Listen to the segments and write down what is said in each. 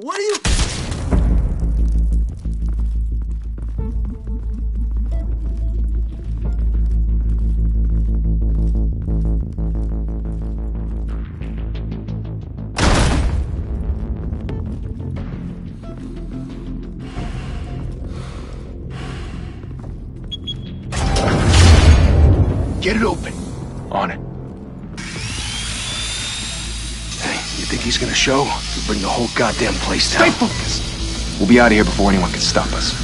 What are you... Get it open. On it. Hey, you think he's gonna show? We'll bring the whole goddamn place down. Stay focused. We'll be out of here before anyone can stop us.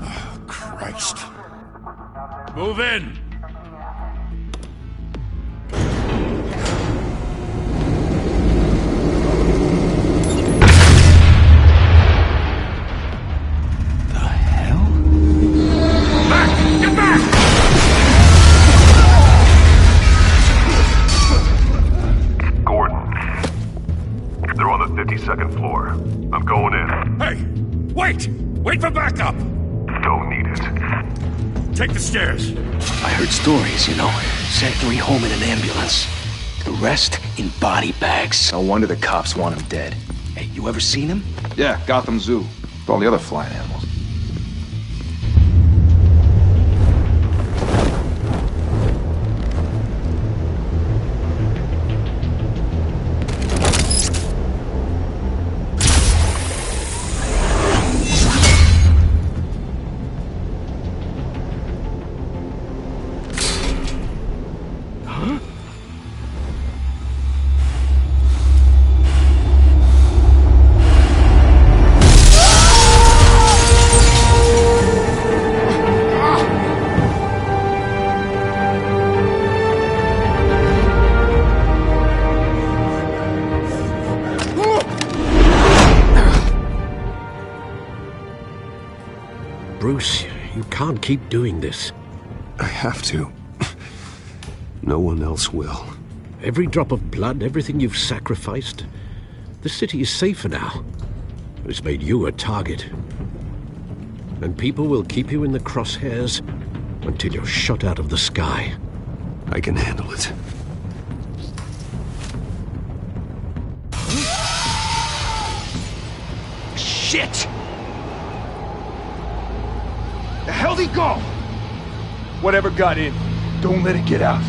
Oh, Christ. Move in. Second floor. I'm going in. Hey! Wait! Wait for backup! Don't need it. Take the stairs. I heard stories, you know. Sent 3 home in an ambulance. The rest in body bags. No wonder the cops want him dead. Hey, you ever seen him? Yeah, Gotham Zoo. With all the other flying animals. Bruce, you can't keep doing this. I have to. No one else will. Every drop of blood, everything you've sacrificed. The city is safer now. It's made you a target. And people will keep you in the crosshairs until you're shot out of the sky. I can handle it. Shit! The hell'd he go? Whatever got in, don't let it get out.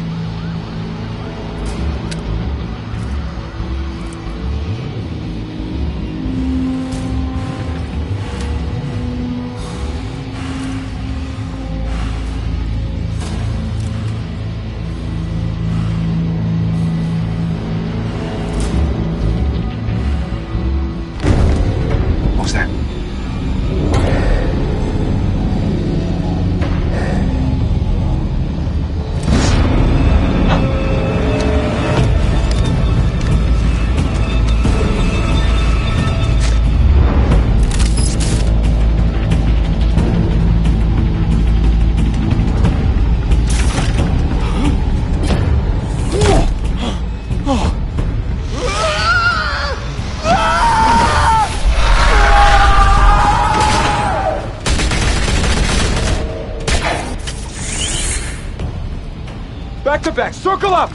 What was that? Back to back, circle up!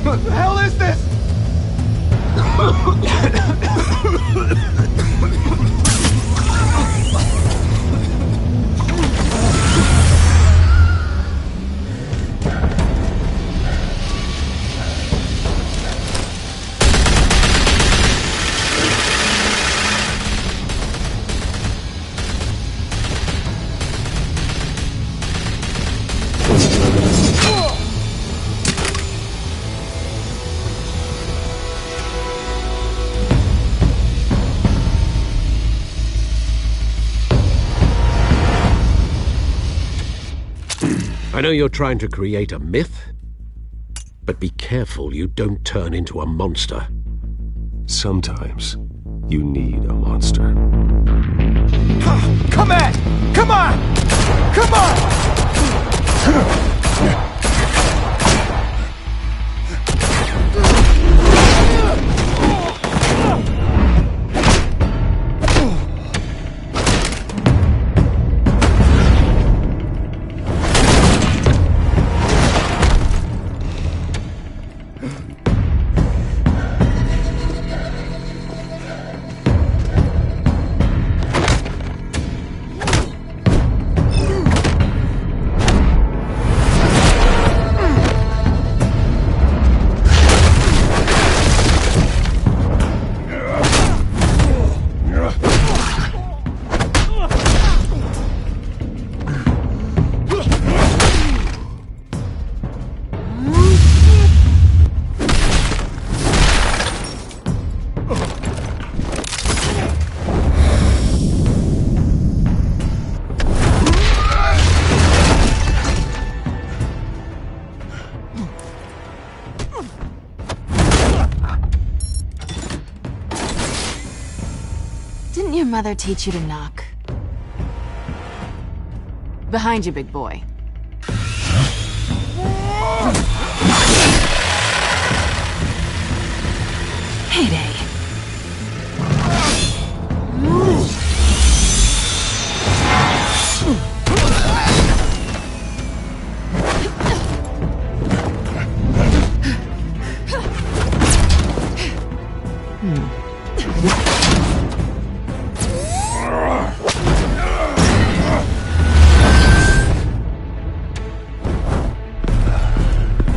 What the hell is this? I know you're trying to create a myth, but be careful you don't turn into a monster. Sometimes you need a monster. Come at! Come on! Come on! Didn't your mother teach you to knock? Behind you, big boy. Heyday.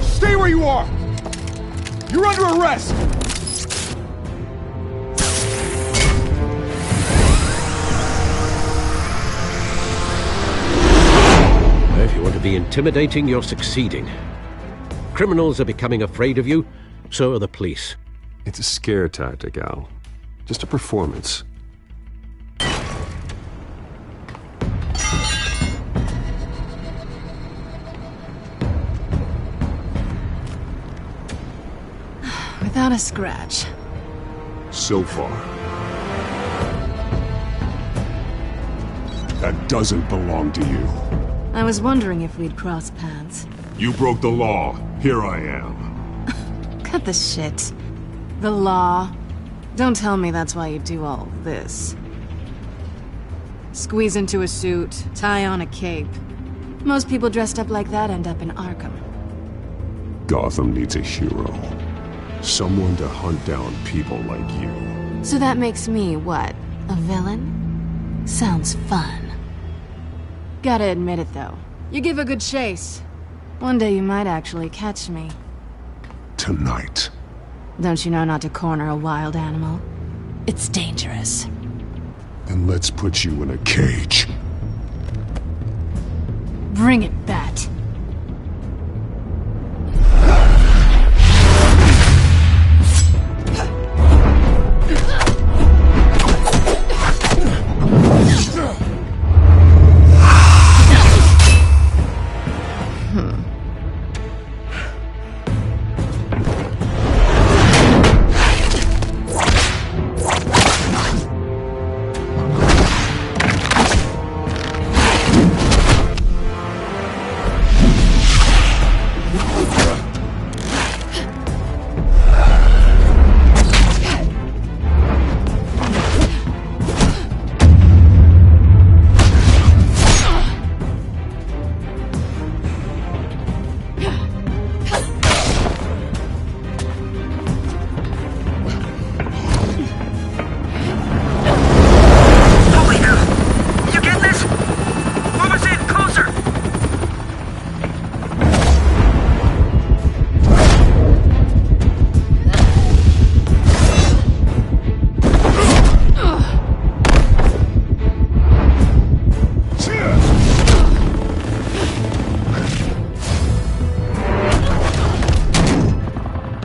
Stay where you are! You're under arrest! If you want to be intimidating, you're succeeding. Criminals are becoming afraid of you, so are the police. It's a scare tactic, Al. Just a performance. Without a scratch. So far. That doesn't belong to you. I was wondering if we'd cross paths. You broke the law. Here I am. Cut the shit. The law. Don't tell me that's why you do all this. Squeeze into a suit, tie on a cape. Most people dressed up like that end up in Arkham. Gotham needs a hero. Someone to hunt down people like you. So that makes me, what, a villain? Sounds fun. Gotta admit it, though. You give a good chase. One day you might actually catch me. Tonight. Don't you know not to corner a wild animal? It's dangerous. Then let's put you in a cage. Bring it, Bat.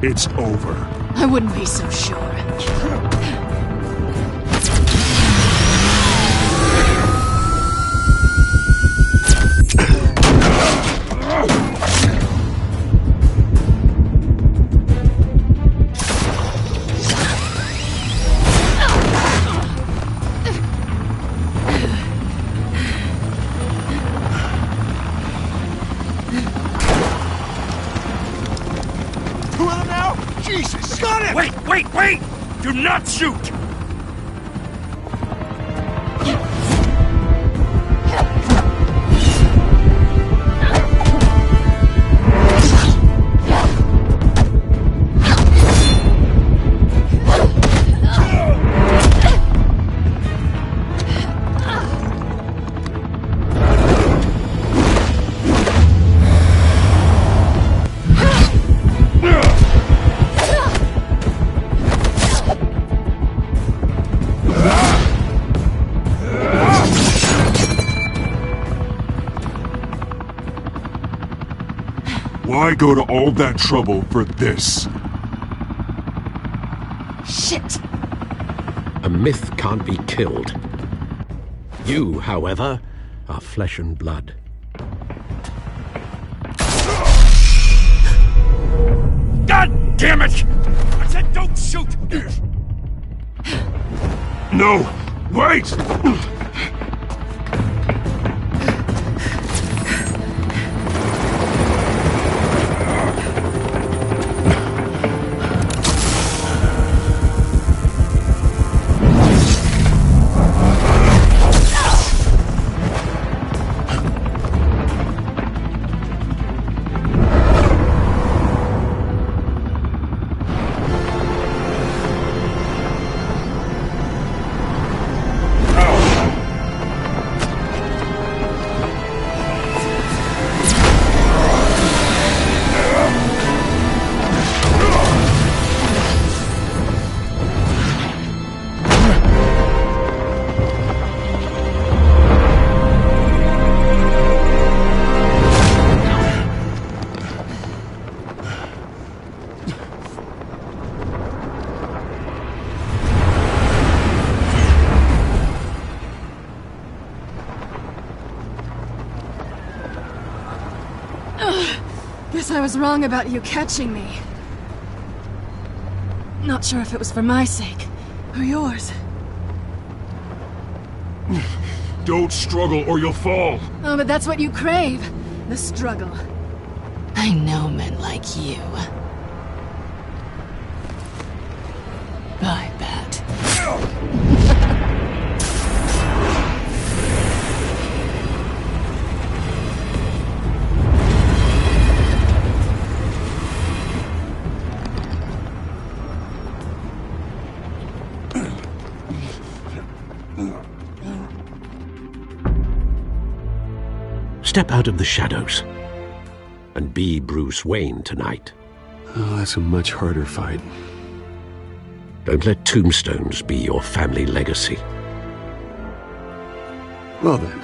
It's over. I wouldn't be so sure. Jesus! Got it! Wait! Do not shoot! Why go to all that trouble for this? Shit! A myth can't be killed. You, however, are flesh and blood. God damn it! I said don't shoot! No! Wait! Guess I was wrong about you catching me. Not sure if it was for my sake, or yours. Don't struggle or you'll fall. Oh, but that's what you crave. The struggle. I know men like you. I bet. Step out of the shadows and be Bruce Wayne tonight. Oh, that's a much harder fight. Don't let tombstones be your family legacy. Well then.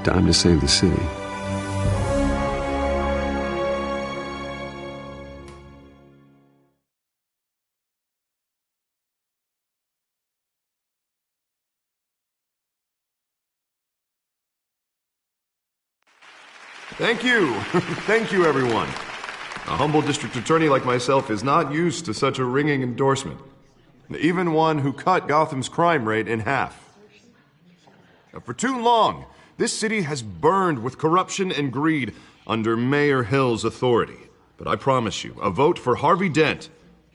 Time to save the city. Thank you. Thank you, everyone. A humble district attorney like myself is not used to such a ringing endorsement. Even one who cut Gotham's crime rate in half. For too long, this city has burned with corruption and greed under Mayor Hill's authority. But I promise you, a vote for Harvey Dent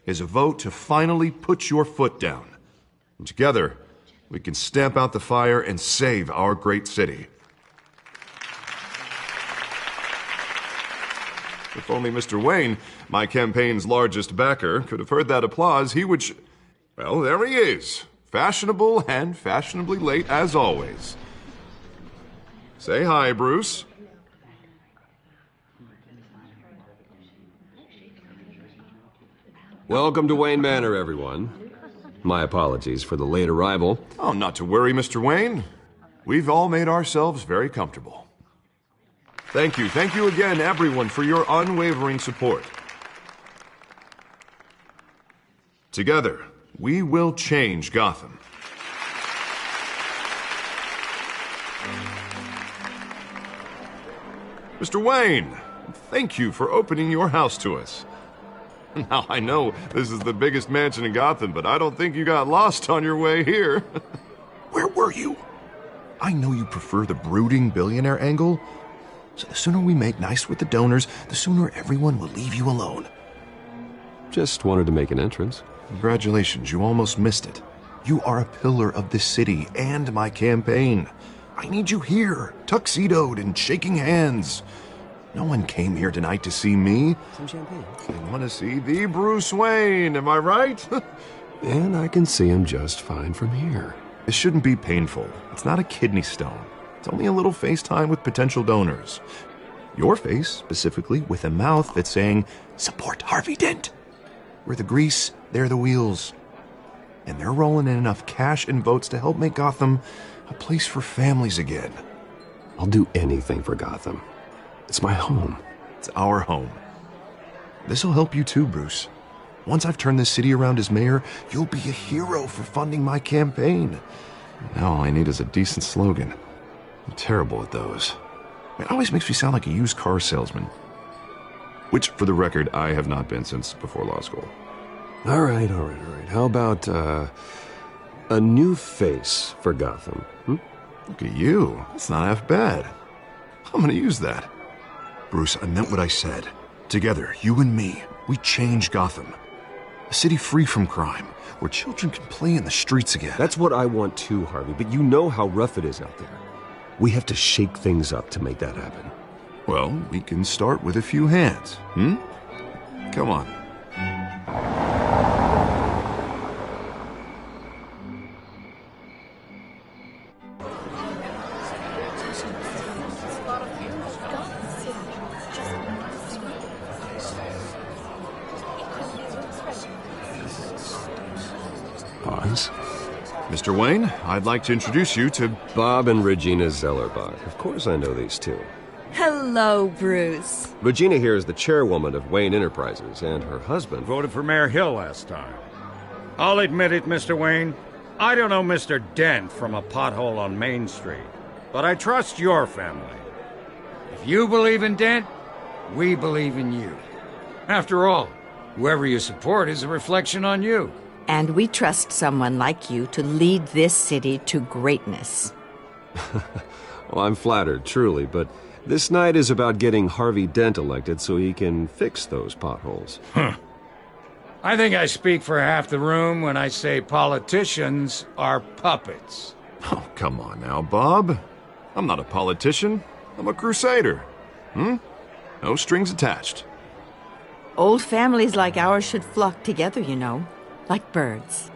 is a vote to finally put your foot down. And together, we can stamp out the fire and save our great city. If only Mr. Wayne, my campaign's largest backer, could have heard that applause, he would well, there he is. Fashionable and fashionably late as always. Say hi, Bruce. Welcome to Wayne Manor, everyone. My apologies for the late arrival. Oh, not to worry, Mr. Wayne. We've all made ourselves very comfortable. Thank you again, everyone, for your unwavering support. Together, we will change Gotham. Mr. Wayne, thank you for opening your house to us. Now, I know this is the biggest mansion in Gotham, but I don't think you got lost on your way here. Where were you? I know you prefer the brooding billionaire angle, So the sooner we make nice with the donors, the sooner everyone will leave you alone. Just wanted to make an entrance. Congratulations, you almost missed it. You are a pillar of this city and my campaign. I need you here, tuxedoed and shaking hands. No one came here tonight to see me. Some champagne. They want to see the Bruce Wayne, am I right? And I can see him just fine from here. This shouldn't be painful. It's not a kidney stone. It's only a little FaceTime with potential donors. Your face, specifically, with a mouth that's saying, support Harvey Dent. We're the grease, they're the wheels. And they're rolling in enough cash and votes to help make Gotham a place for families again. I'll do anything for Gotham. It's my home. It's our home. This'll help you too, Bruce. Once I've turned this city around as mayor, you'll be a hero for funding my campaign. Now all I need is a decent slogan. I'm terrible at those. It always makes me sound like a used car salesman. Which, for the record, I have not been since before law school. All right. How about, a new face for Gotham? Look at you. That's not half bad. I'm gonna use that. Bruce, I meant what I said. Together, you and me, we change Gotham. A city free from crime, where children can play in the streets again. That's what I want too, Harvey, but you know how rough it is out there. We have to shake things up to make that happen. Well, we can start with a few hands, Come on. Pause. Mr. Wayne, I'd like to introduce you to Bob and Regina Zellerbach. Of course I know these two. Hello, Bruce. Regina here is the chairwoman of Wayne Enterprises, and her husband Voted for Mayor Hill last time. I'll admit it, Mr. Wayne. I don't know Mr. Dent from a pothole on Main Street, but I trust your family. If you believe in Dent, we believe in you. After all, whoever you support is a reflection on you. And we trust someone like you to lead this city to greatness. Well, I'm flattered, truly, but this night is about getting Harvey Dent elected so he can fix those potholes. I think I speak for half the room when I say politicians are puppets. Oh, come on now, Bob. I'm not a politician. I'm a crusader. No strings attached. Old families like ours should flock together, you know, like birds.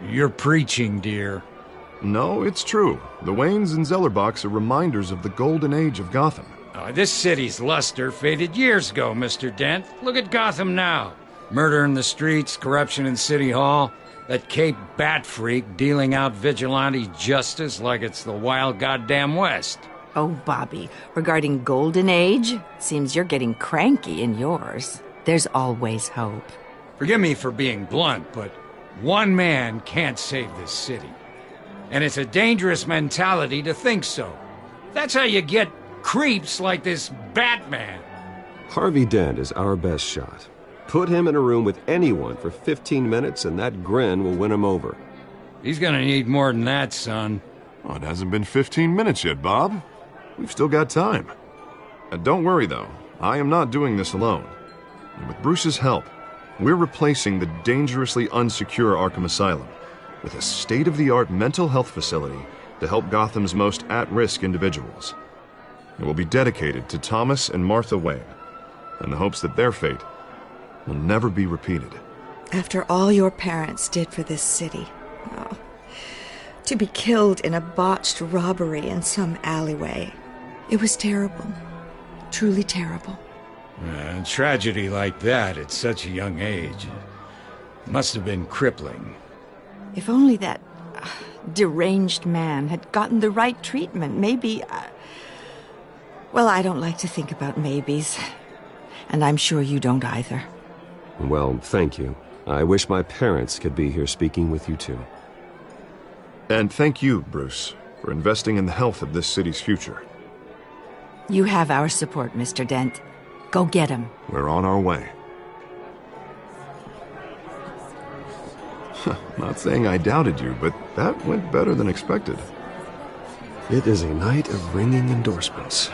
You're preaching, dear. No, it's true. The Waynes and Zellerbachs are reminders of the golden age of Gotham. This city's luster faded years ago, Mr. Dent. Look at Gotham now. Murder in the streets, corruption in City Hall, that Cape Bat freak dealing out vigilante justice like it's the wild goddamn West. Oh, Bobby, regarding Golden Age, seems you're getting cranky in yours. There's always hope. Forgive me for being blunt, but one man can't save this city. And it's a dangerous mentality to think so. That's how you get creeps like this Batman. Harvey Dent is our best shot. Put him in a room with anyone for 15 minutes and that grin will win him over. He's gonna need more than that, son. Oh, it hasn't been 15 minutes yet, Bob. We've still got time. Don't worry, though. I am not doing this alone. And with Bruce's help, we're replacing the dangerously unsecure Arkham Asylum with a state-of-the-art mental health facility to help Gotham's most at-risk individuals. It will be dedicated to Thomas and Martha Wayne, in the hopes that their fate will never be repeated. After all your parents did for this city, to be killed in a botched robbery in some alleyway, it was terrible. Truly terrible. A tragedy like that at such a young age must have been crippling. If only that deranged man had gotten the right treatment, maybe... Well, I don't like to think about maybes. And I'm sure you don't either. Well, thank you. I wish my parents could be here speaking with you too. And thank you, Bruce, for investing in the health of this city's future. You have our support, Mr. Dent. Go get him. We're on our way. Not saying I doubted you, but that went better than expected. It is a night of ringing endorsements.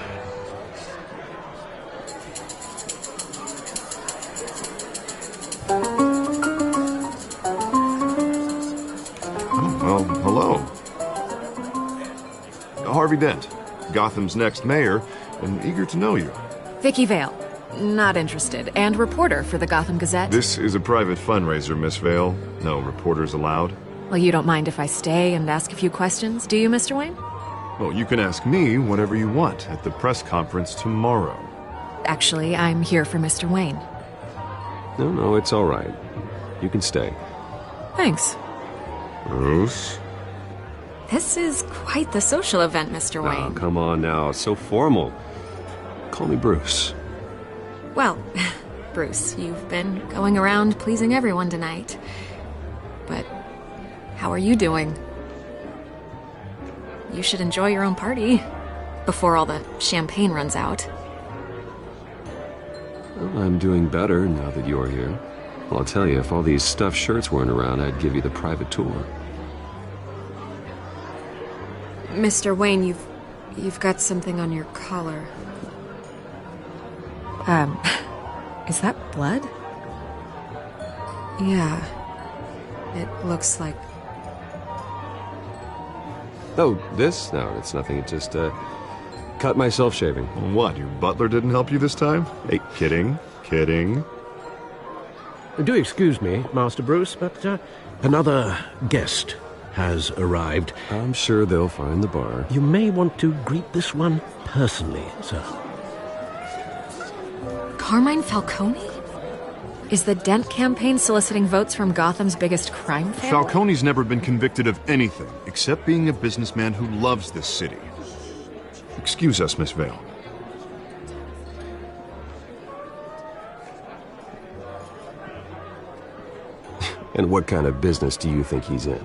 Harvey Dent, Gotham's next mayor, and eager to know you. Vicky Vale. Not interested. And reporter for the Gotham Gazette. This is a private fundraiser, Miss Vale. No reporters allowed. Well, you don't mind if I stay and ask a few questions, do you, Mr. Wayne? Well, you can ask me whatever you want at the press conference tomorrow. Actually, I'm here for Mr. Wayne. No, it's all right. You can stay. Thanks. Bruce? This is quite the social event, Mr. Wayne. Oh, come on now. It's so formal. Call me Bruce. Well, Bruce, you've been going around pleasing everyone tonight. But how are you doing? You should enjoy your own party before all the champagne runs out. Well, I'm doing better now that you're here. Well, I'll tell you, if all these stuffed shirts weren't around, I'd give you the private tour. Mr. Wayne, you've got something on your collar. Is that blood? Yeah. It looks like... Oh, this? No, it's nothing. It just, cut myself shaving. What, your butler didn't help you this time? Hey, kidding. Do excuse me, Master Bruce, but another guest has arrived. I'm sure they'll find the bar. You may want to greet this one personally, sir. Carmine Falcone? Is the Dent campaign soliciting votes from Gotham's biggest crime family? Falcone's never been convicted of anything, except being a businessman who loves this city. Excuse us, Miss Vale. And what kind of business do you think he's in?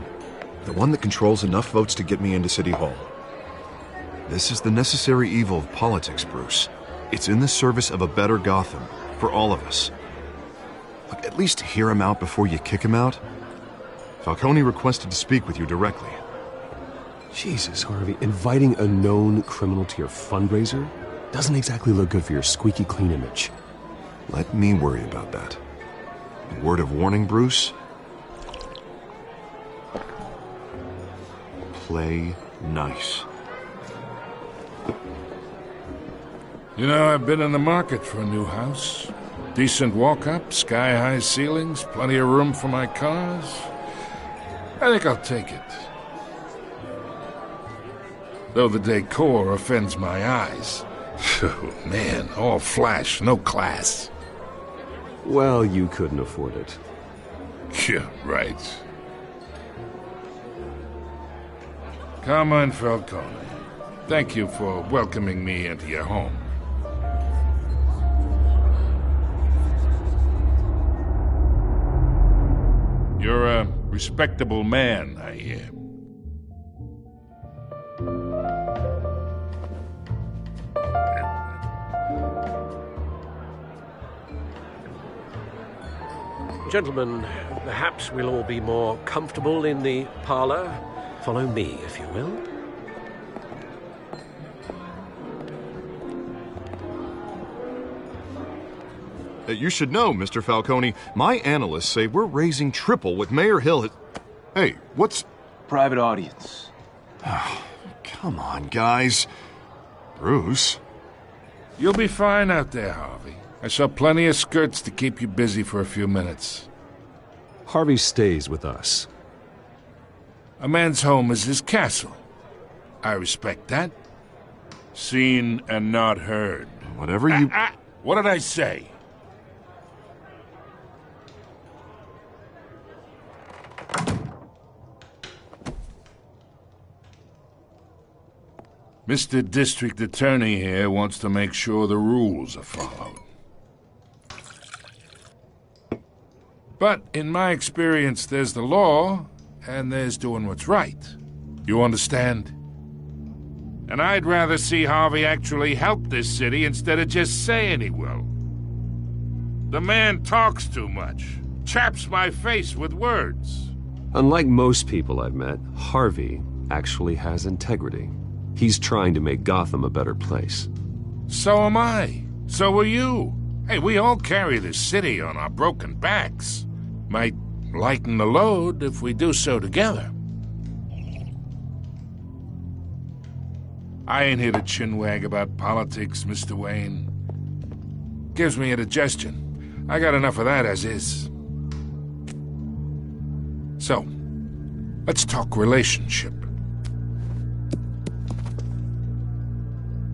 The one that controls enough votes to get me into City Hall. This is the necessary evil of politics, Bruce. It's in the service of a better Gotham, for all of us. Look, at least hear him out before you kick him out. Falcone requested to speak with you directly. Jesus, Harvey, inviting a known criminal to your fundraiser doesn't exactly look good for your squeaky clean image. Let me worry about that. A word of warning, Bruce. Play nice. You know, I've been in the market for a new house. Decent walk-up, sky-high ceilings, plenty of room for my cars. I think I'll take it. Though the decor offends my eyes. Oh, man, all flash, no class. Well, you couldn't afford it. Yeah, right. Carmine Falcone, thank you for welcoming me into your home. You're a respectable man, I hear. Gentlemen, perhaps we'll all be more comfortable in the parlor. Follow me, if you will. You should know, Mr. Falcone, my analysts say we're raising triple what Mayor Hill. Hey, what's... Private audience. Oh, come on, guys. Bruce? You'll be fine out there, Harvey. I saw plenty of skirts to keep you busy for a few minutes. Harvey stays with us. A man's home is his castle. I respect that. Seen and not heard. Whatever you... What did I say? Mr. District Attorney here wants to make sure the rules are followed. But in my experience, there's the law, and there's doing what's right. You understand? And I'd rather see Harvey actually help this city instead of just saying he will. The man talks too much, chaps my face with words. Unlike most people I've met, Harvey actually has integrity. He's trying to make Gotham a better place. So am I. So are you. Hey, we all carry this city on our broken backs. Might lighten the load if we do so together. I ain't here to chinwag about politics, Mr. Wayne. Gives me indigestion. I got enough of that as is. So, let's talk relationship.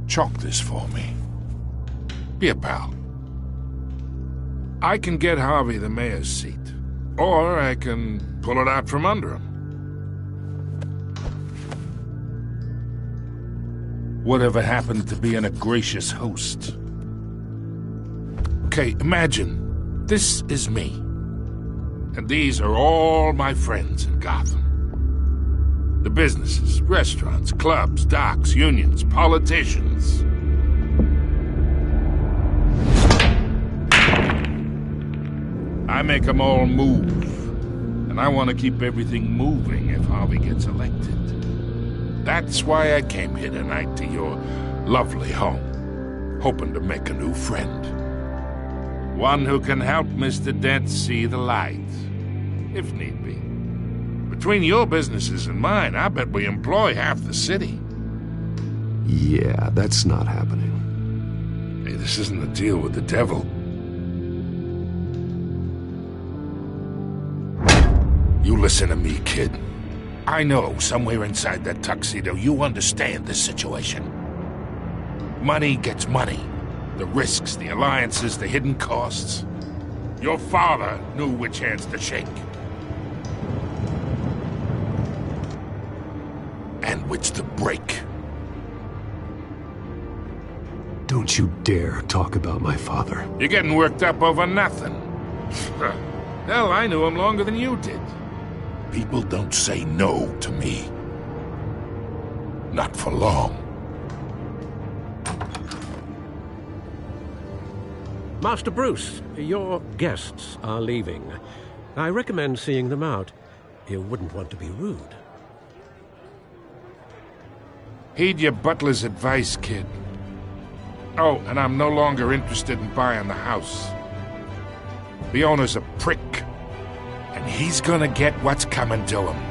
Chalk this for me. Be a pal. I can get Harvey the mayor's seat, or I can pull it out from under him. Whatever happened to being a gracious host? Okay, imagine this is me, and these are all my friends in Gotham. The businesses, restaurants, clubs, docks, unions, politicians. I make them all move, and I want to keep everything moving if Harvey gets elected. That's why I came here tonight to your lovely home, hoping to make a new friend. One who can help Mr. Dent see the light, if need be. Between your businesses and mine, I bet we employ half the city. Yeah, that's not happening. Hey, this isn't a deal with the devil. You listen to me, kid. I know somewhere inside that tuxedo you understand this situation. Money gets money. The risks, the alliances, the hidden costs. Your father knew which hands to shake. And which to break. Don't you dare talk about my father. You're getting worked up over nothing. Hell, I knew him longer than you did. People don't say no to me. Not for long. Master Bruce, your guests are leaving. I recommend seeing them out. You wouldn't want to be rude. Heed your butler's advice, kid. Oh, and I'm no longer interested in buying the house. The owner's a prick, and he's gonna get what's coming to him.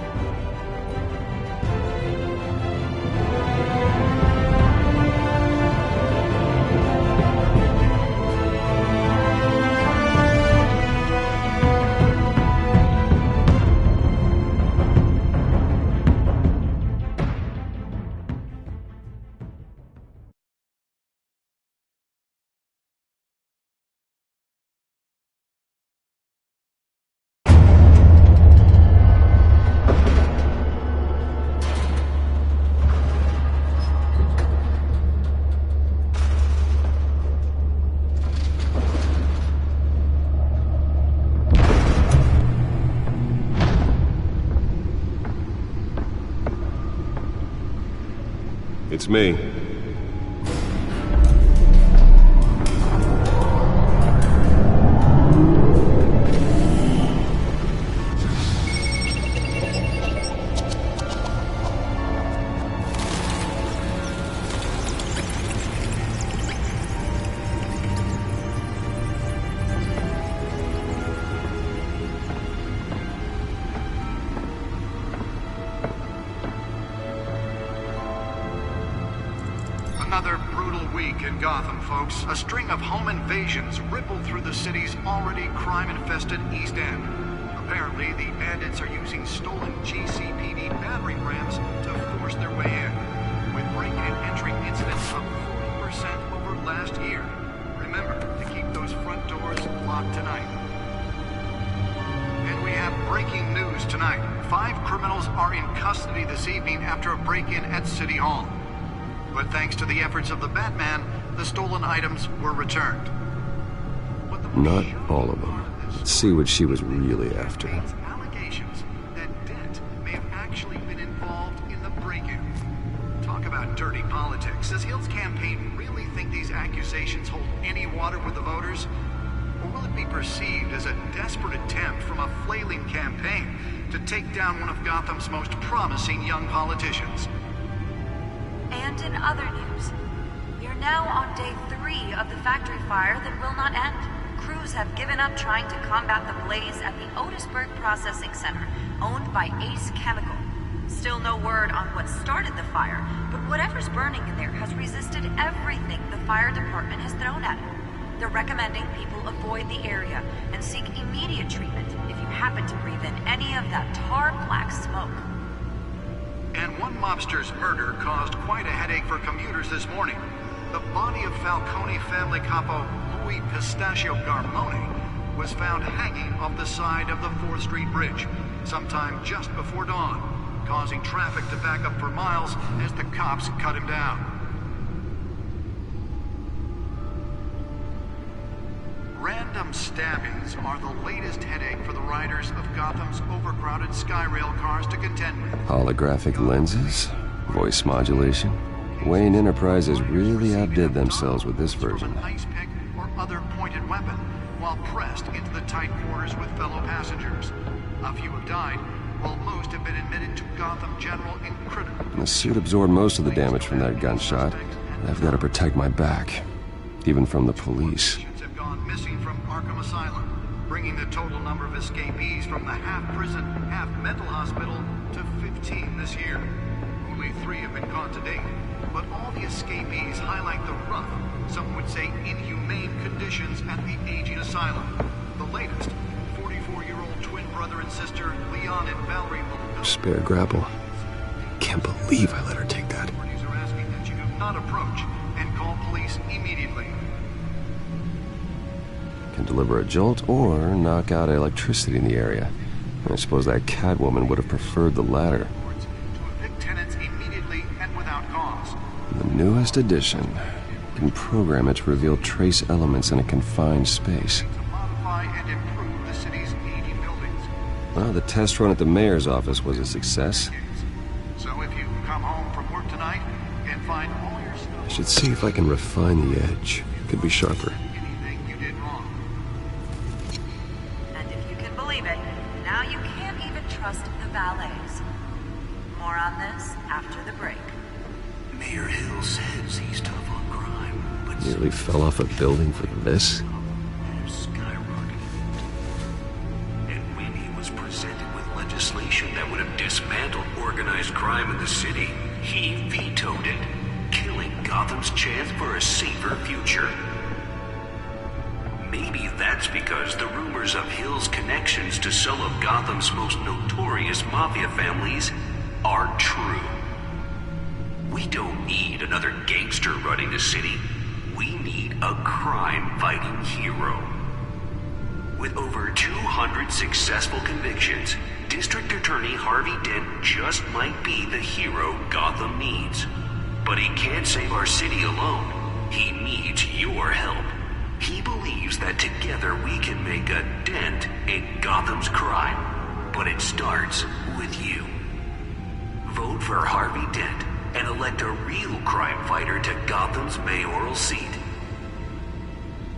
It's me. Another brutal week in Gotham, folks. A string of home invasions rippled through the city's already crime-infested East End. Apparently, the bandits are using stolen GCPD battering rams to force their way in, with break-in and entry incidents up 40% over last year. Remember to keep those front doors locked tonight. And we have breaking news tonight. 5 criminals are in custody this evening after a break-in at City Hall. But thanks to the efforts of the Batman, the stolen items were returned. Not all of them. Let's see what she was really after. Allegations that Dent may have actually been involved in the break-in. Talk about dirty politics. Does Hill's campaign really think these accusations hold any water with the voters? Or will it be perceived as a desperate attempt from a flailing campaign to take down one of Gotham's most promising young politicians? And in other news, we are now on day 3 of the factory fire that will not end. Crews have given up trying to combat the blaze at the Otisburg Processing Center, owned by Ace Chemical. Still no word on what started the fire, but whatever's burning in there has resisted everything the fire department has thrown at it. They're recommending people avoid the area and seek immediate treatment if you happen to breathe in any of that tar black smoke. And one mobster's murder caused quite a headache for commuters this morning. The body of Falcone family capo Louis Pistachio Garmone was found hanging off the side of the 4th Street Bridge sometime just before dawn, causing traffic to back up for miles as the cops cut him down. Random stabbings are the latest headache for the riders of Gotham's overcrowded Skyrail cars to contend with. Holographic lenses? Voice modulation? Wayne Enterprises really outdid themselves with this version. An ice pick or other pointed weapon while pressed into the tight quarters with fellow passengers. A few have died, while most have been admitted to Gotham General in critical. The suit absorbed most of the damage from that gunshot. I've got to protect my back, even from the police. Missing from Arkham Asylum, bringing the total number of escapees from the half-prison, half-mental hospital to 15 this year. Only 3 have been caught to date, but all the escapees highlight the rough, some would say inhumane conditions at the aging asylum. The latest, 44-year-old twin brother and sister Leon and Valerie Malone. Spare grapple. Can't believe I let her take that. Authorities are asking that you do not approach and call police immediately. Can deliver a jolt or knock out electricity in the area. I suppose that Catwoman would have preferred the latter. To evict tenants immediately and without cause. The newest edition can program it to reveal trace elements in a confined space. To modify and improve the city's aging buildings. Well, the test run at the mayor's office was a success. So if you come home from work tonight and find all your stuff... I should see if I can refine the edge. Could be sharper. Now you can't even trust the valets. More on this after the break. Mayor Hill says he's tough on crime, but nearly fell off a building for this. Skyrocketed. And when he was presented with legislation that would have dismantled organized crime in the city, he vetoed it, killing Gotham's chance for a safer future. Maybe that's because the rumors of Hill's connections to some of Gotham's most notorious mafia families are true. We don't need another gangster running the city. We need a crime-fighting hero. With over 200 successful convictions, District Attorney Harvey Dent just might be the hero Gotham needs. But he can't save our city alone. He needs your help. He believes that together we can make a dent in Gotham's crime. But it starts with you. Vote for Harvey Dent and elect a real crime fighter to Gotham's mayoral seat.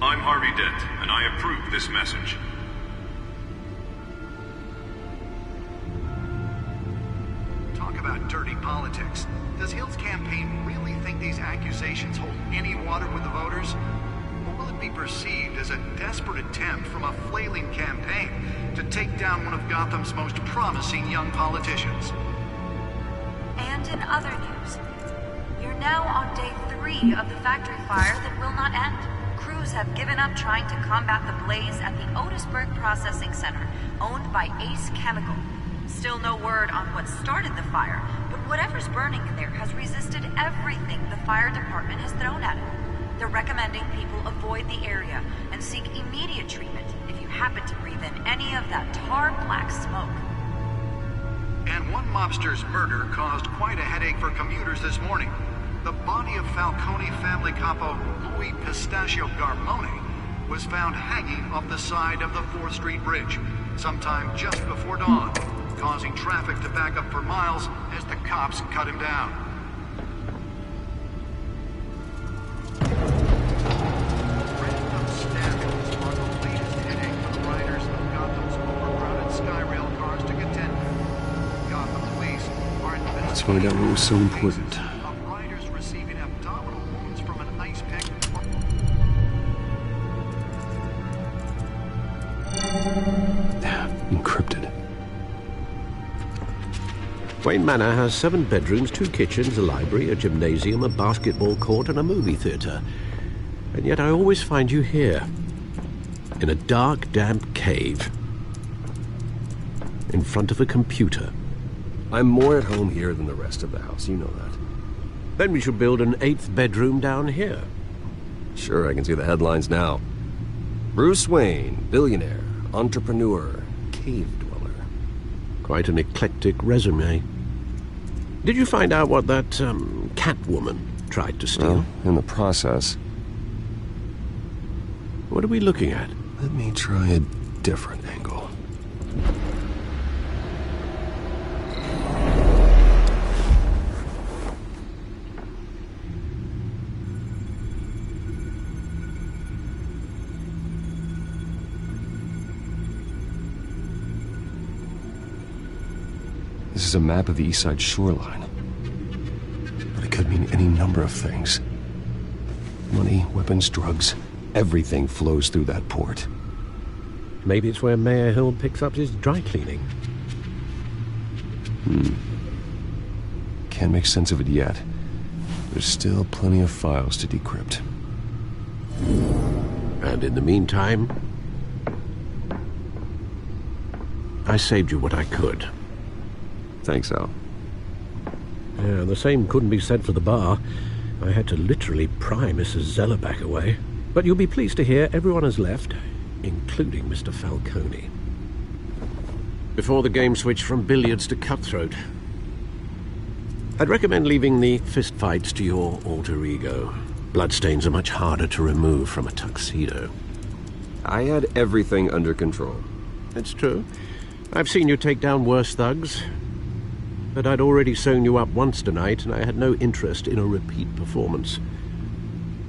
I'm Harvey Dent, and I approve this message. Talk about dirty politics. Does Hill's campaign really think these accusations hold any water with the voters? Or will it be perceived as a desperate attempt from a flailing campaign to take down one of Gotham's most promising young politicians? And in other news, you're now on day 3 of the factory fire that will not end. Crews have given up trying to combat the blaze at the Otisburg Processing Center, owned by Ace Chemical. Still no word on what started the fire, but whatever's burning in there has resisted everything the fire department has thrown at it. They're recommending people avoid the area and seek immediate treatment if you happen to breathe in any of that tar black smoke. And one mobster's murder caused quite a headache for commuters this morning. The body of Falcone family capo Louis Pistachio Garmone was found hanging off the side of the 4th Street Bridge sometime just before dawn, causing traffic to back up for miles as the cops cut him down. Random stabbings are the latest headache for the riders of Gotham's overcrowded Skyrail cars to contend with. Gotham police are investigating. Let's find out what was so important. Of riders receiving abdominal wounds from an ice pick. Encrypted. Wayne Manor has 7 bedrooms, 2 kitchens, a library, a gymnasium, a basketball court, and a movie theatre. And yet I always find you here, in a dark, damp cave, in front of a computer. I'm more at home here than the rest of the house, you know that. Then we should build an 8th bedroom down here. Sure, I can see the headlines now. Bruce Wayne, billionaire, entrepreneur, cave dweller. Quite an eclectic resume. Did you find out what that, Catwoman tried to steal? Well, in the process. What are we looking at? Let me try a different angle. This is a map of the East Side shoreline. But it could mean any number of things. Money, weapons, drugs, everything flows through that port. Maybe it's where Mayor Hill picks up his dry cleaning. Can't make sense of it yet. There's still plenty of files to decrypt. And in the meantime, I saved you what I could. Thanks, Al. Yeah, the same couldn't be said for the bar. I had to literally pry Mrs. Zeller back away. But you'll be pleased to hear everyone has left, including Mr. Falcone. Before the game switched from billiards to cutthroat. I'd recommend leaving the fistfights to your alter ego. Bloodstains are much harder to remove from a tuxedo. I had everything under control. It's true. I've seen you take down worse thugs. But I'd already sewn you up once tonight, and I had no interest in a repeat performance.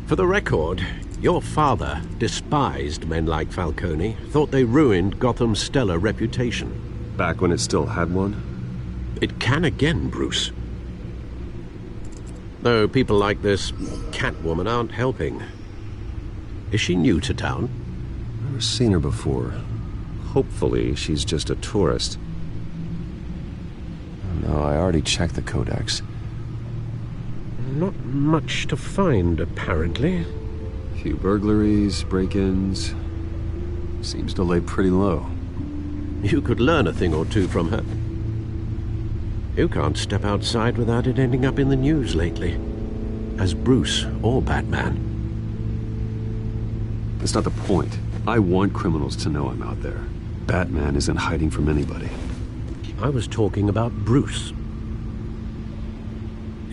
For the record, your father despised men like Falcone, thought they ruined Gotham's stellar reputation. Back when it still had one? It can again, Bruce. Though people like this Catwoman aren't helping. Is she new to town? Never seen her before. Hopefully she's just a tourist. No, I already checked the codex. Not much to find, apparently. A few burglaries, break-ins. Seems to lay pretty low. You could learn a thing or two from her. You can't step outside without it ending up in the news lately. As Bruce or Batman. That's not the point. I want criminals to know I'm out there. Batman isn't hiding from anybody. I was talking about Bruce.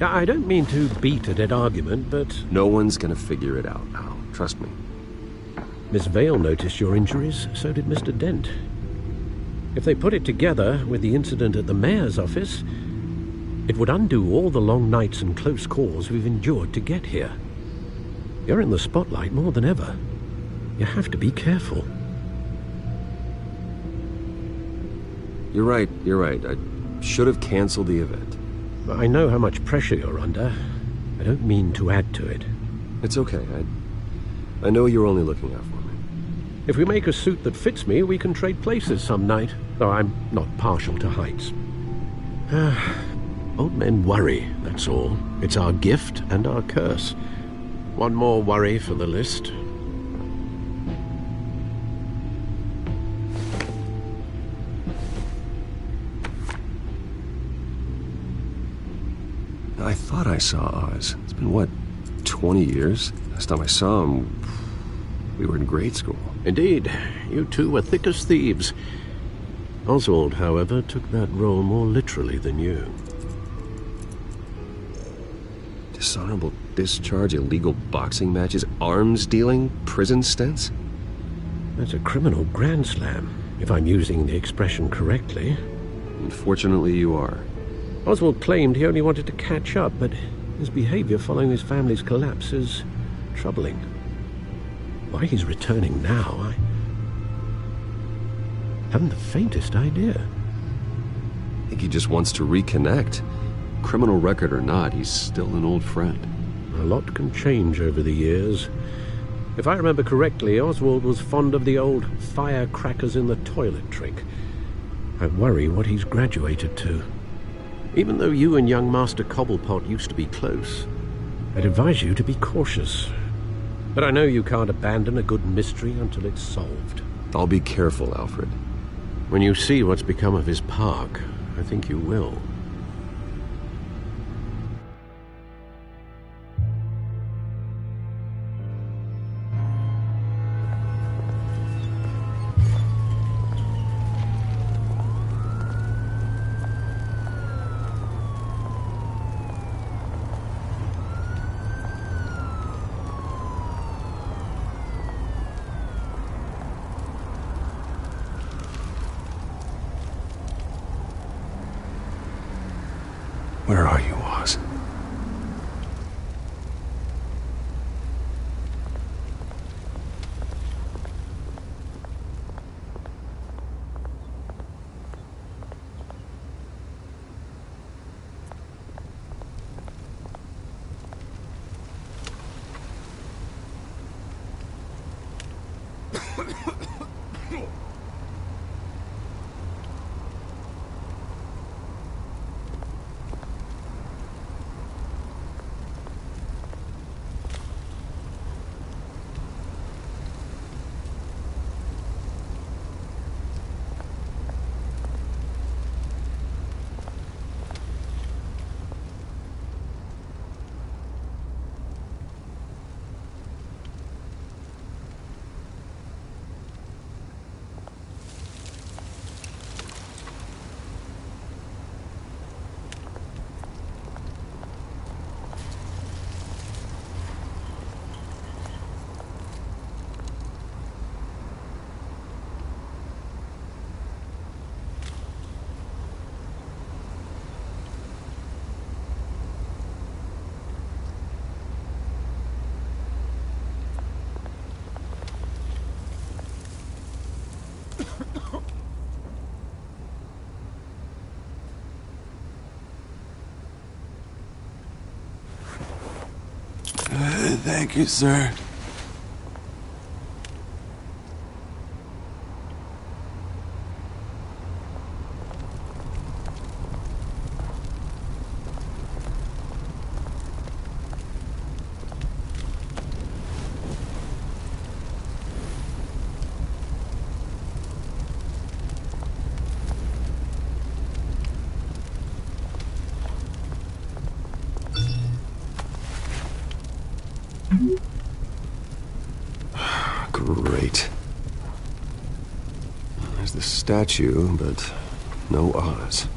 I don't mean to beat a dead argument, but... No one's gonna figure it out, Al. Trust me. Miss Vale noticed your injuries, so did Mr. Dent. If they put it together with the incident at the mayor's office, it would undo all the long nights and close calls we've endured to get here. You're in the spotlight more than ever. You have to be careful. You're right. I should have canceled the event. I know how much pressure you're under. I don't mean to add to it. It's okay. I know you're only looking out for me. If we make a suit that fits me, we can trade places some night, though I'm not partial to heights. Old men worry, that's all. It's our gift and our curse. One more worry for the list. I thought I saw Oz. It's been, what, 20 years? Last time I saw him, we were in grade school. Indeed. You two were thick as thieves. Oswald, however, took that role more literally than you. Dishonorable discharge, illegal boxing matches, arms dealing, prison stints? That's a criminal grand slam, if I'm using the expression correctly. Unfortunately, you are. Oswald claimed he only wanted to catch up, but his behavior following his family's collapse is troubling. Why he's returning now, I haven't the faintest idea. I think he just wants to reconnect. Criminal record or not, he's still an old friend. A lot can change over the years. If I remember correctly, Oswald was fond of the old firecrackers in the toilet trick. I worry what he's graduated to. Even though you and young Master Cobblepot used to be close, I'd advise you to be cautious. But I know you can't abandon a good mystery until it's solved. I'll be careful, Alfred. When you see what's become of his park, I think you will. Where are you, Oz? Thank you, sir. Great. There's the statue, but no Oz.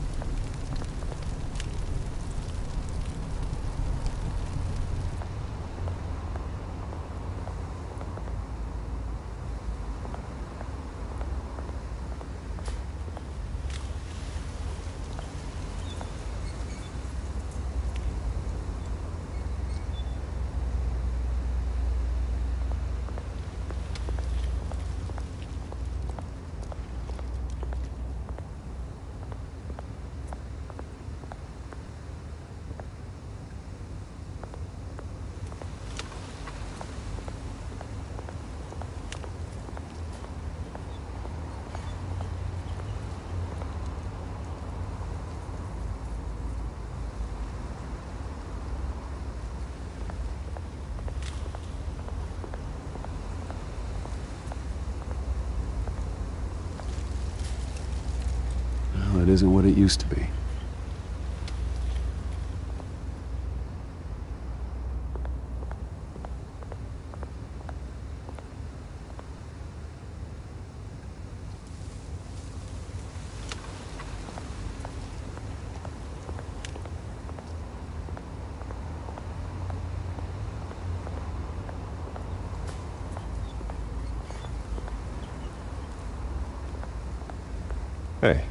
It isn't what it used to be. Hey.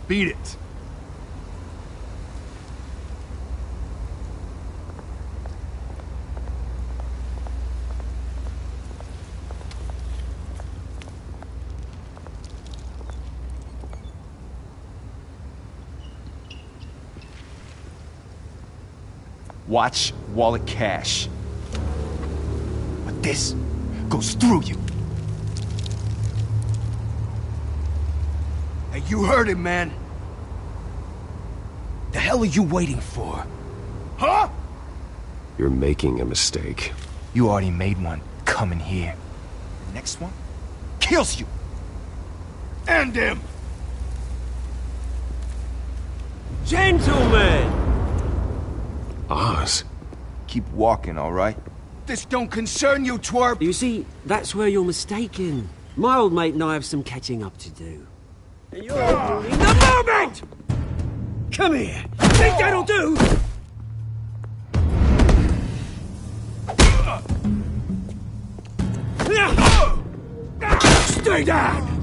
Beat it. Watch wallet cash. But this goes through you. Hey, you heard him, man. The hell are you waiting for? Huh? You're making a mistake. You already made one coming here. The next one kills you. End him! Gentlemen! Oz. Keep walking, all right? This don't concern you, twerp! You see, that's where you're mistaken. My old mate and I have some catching up to do. And you're ruining the moment! Come here! Think that'll do? Stay down!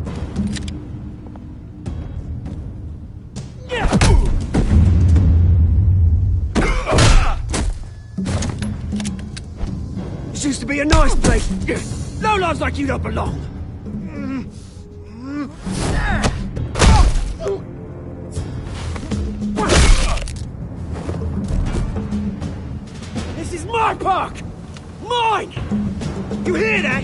This used to be a nice place. Lowlifes like you don't belong. This is my park! Mine! You hear that?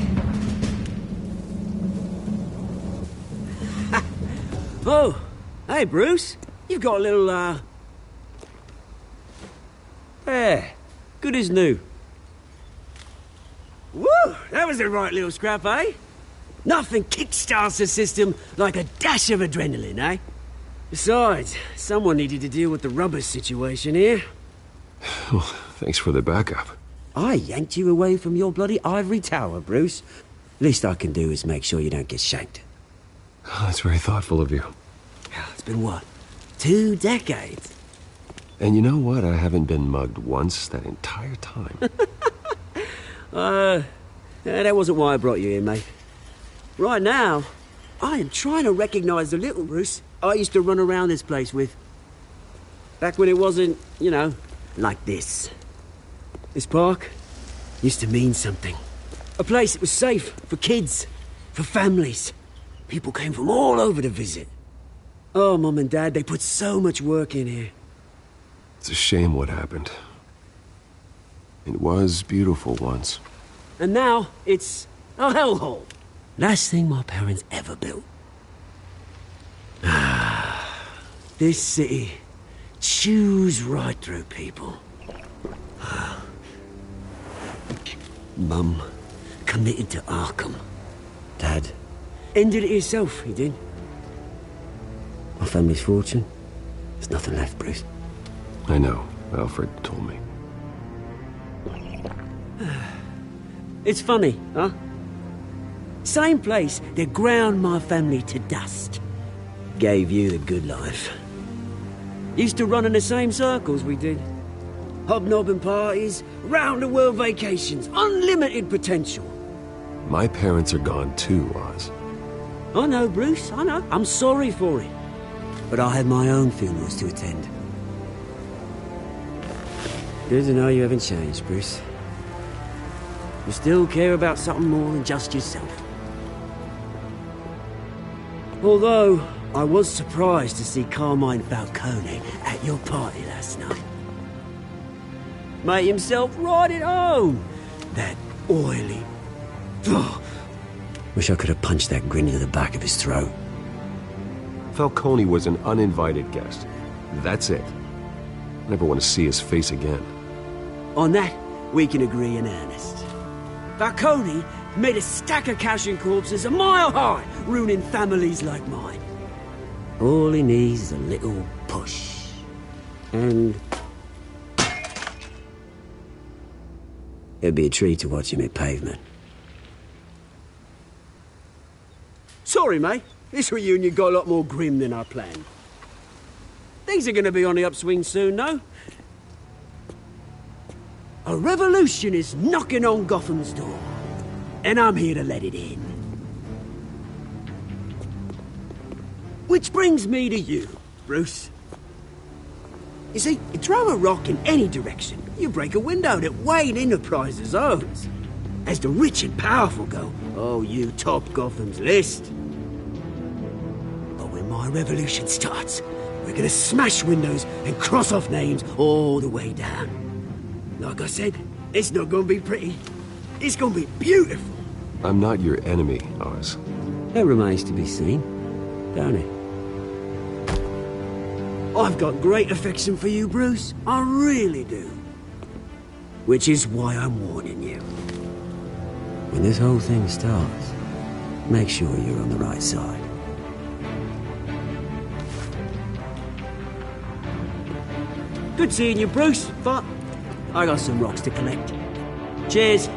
Oh, hey, Bruce. You've got a little, There. Good as new. Woo! That was a right little scrap, eh? Nothing kickstarts the system like a dash of adrenaline, eh? Besides, someone needed to deal with the rubber situation here. Well, thanks for the backup. I yanked you away from your bloody ivory tower, Bruce. Least I can do is make sure you don't get shanked. Oh, that's very thoughtful of you. It's been what? 2 decades? And you know what? I haven't been mugged once that entire time. That wasn't why I brought you here, mate. Right now, I am trying to recognize the little Bruce I used to run around this place with. Back when it wasn't, you know, like this. This park used to mean something. A place that was safe for kids, for families. People came from all over to visit. Oh, Mum and Dad, they put so much work in here. It's a shame what happened. It was beautiful once. And now, it's a hellhole. Last thing my parents ever built. This city chews right through people. Mum committed to Arkham. Dad ended it himself, he did. My family's fortune, there's nothing left, Bruce. I know. Alfred told me. It's funny, huh? Same place that ground my family to dust. Gave you the good life. Used to run in the same circles we did. Hobnobbing parties, round-the-world vacations, unlimited potential. My parents are gone too, Oz. I know, Bruce, I know. I'm sorry for it. But I had my own funerals to attend. Good to know you haven't changed, Bruce. You still care about something more than just yourself. Although, I was surprised to see Carmine Falcone at your party last night. Made himself right at home. That oily... Oh, wish I could have punched that grin into the back of his throat. Falcone was an uninvited guest. That's it. Never want to see his face again. On that, we can agree in earnest. Falcone made a stack of cash and corpses a mile high, ruining families like mine. All he needs is a little push. And... it'd be a treat to watch him hit pavement. Sorry, mate. This reunion got a lot more grim than I planned. Things are gonna be on the upswing soon, no? A revolution is knocking on Gotham's door. And I'm here to let it in. Which brings me to you, Bruce. You see, you throw a rock in any direction, you break a window that Wayne Enterprises owns. As the rich and powerful go, oh, you top Gotham's list. But when my revolution starts, we're gonna smash windows and cross off names all the way down. Like I said, it's not gonna be pretty. It's gonna be beautiful. I'm not your enemy, Oz. That remains to be seen, don't it? I've got great affection for you, Bruce. I really do. Which is why I'm warning you. When this whole thing starts, make sure you're on the right side. Good seeing you, Bruce, but I got some rocks to collect. Cheers.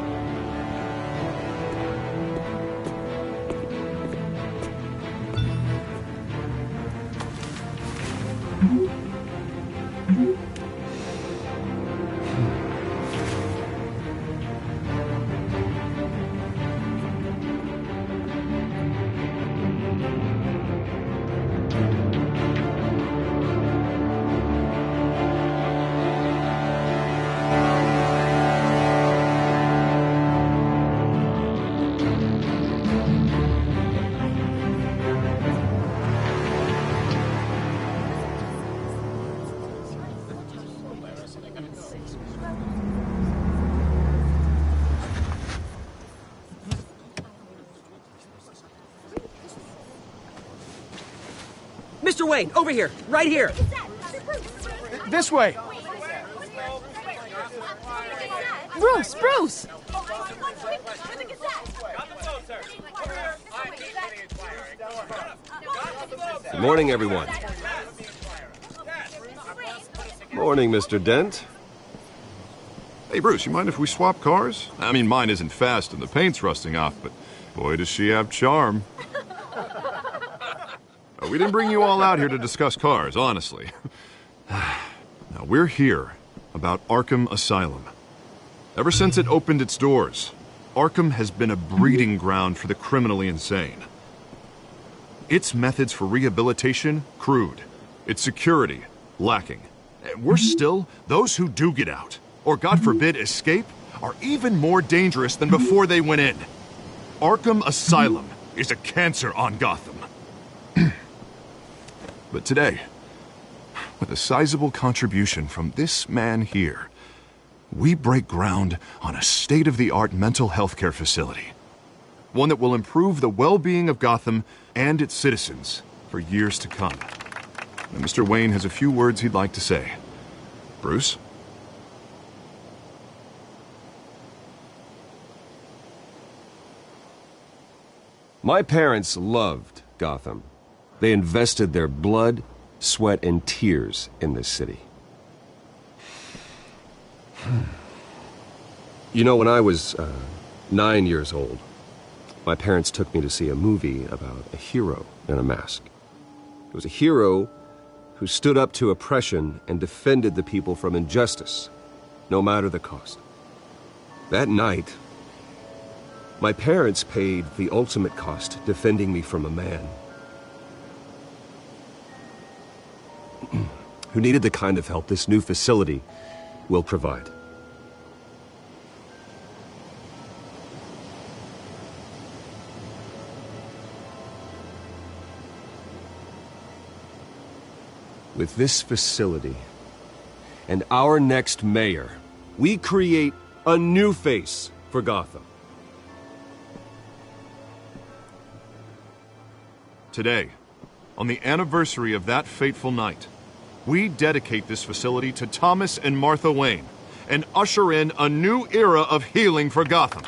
Mr. Wayne, over here, right here. This way. Bruce! Good morning, everyone. Morning, Mr. Dent. Hey, Bruce, you mind if we swap cars? I mean, mine isn't fast and the paint's rusting off, but boy, does she have charm. We didn't bring you all out here to discuss cars, honestly. Now, we're here about Arkham Asylum. Ever since it opened its doors, Arkham has been a breeding ground for the criminally insane. Its methods for rehabilitation, crude. Its security, lacking. And worse still, those who do get out, or God forbid escape, are even more dangerous than before they went in. Arkham Asylum is a cancer on Gotham. But today, with a sizable contribution from this man here, we break ground on a state-of-the-art mental health care facility. One that will improve the well-being of Gotham and its citizens for years to come. And Mr. Wayne has a few words he'd like to say. Bruce? My parents loved Gotham. They invested their blood, sweat, and tears in this city. You know, when I was 9 years old, my parents took me to see a movie about a hero in a mask. It was a hero who stood up to oppression and defended the people from injustice, no matter the cost. That night, my parents paid the ultimate cost defending me from a man who needed the kind of help this new facility will provide. With this facility and our next mayor, we create a new face for Gotham. Today, on the anniversary of that fateful night, we dedicate this facility to Thomas and Martha Wayne and usher in a new era of healing for Gotham.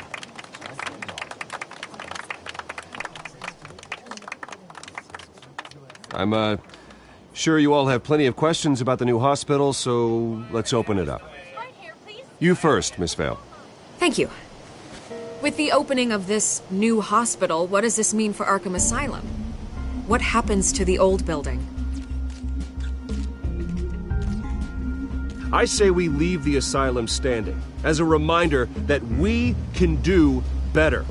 I'm sure you all have plenty of questions about the new hospital, so let's open it up. You first, Miss Vale. Thank you. With the opening of this new hospital, what does this mean for Arkham Asylum? What happens to the old building? I say we leave the asylum standing as a reminder that we can do better.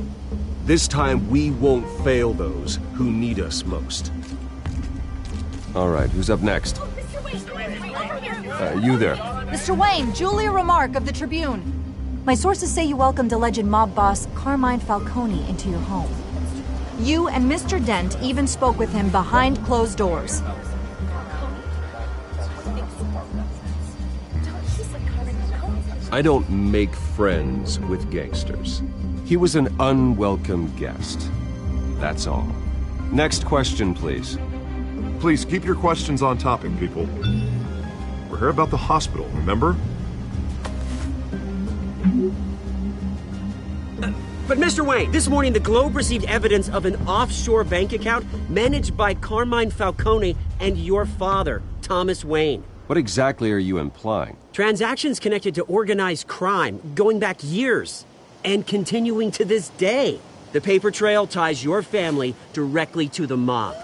This time we won't fail those who need us most. All right, who's up next? You there. Mr. Wayne, Julia Remark of the Tribune. My sources say you welcomed alleged mob boss Carmine Falcone into your home. You and Mr. Dent even spoke with him behind closed doors. I don't make friends with gangsters. He was an unwelcome guest. That's all. Next question, please. Please keep your questions on topic, people. We're here about the hospital, remember? But Mr. Wayne, this morning the Globe received evidence of an offshore bank account managed by Carmine Falcone and your father, Thomas Wayne. What exactly are you implying? Transactions connected to organized crime, going back years, and continuing to this day. The paper trail ties your family directly to the mob.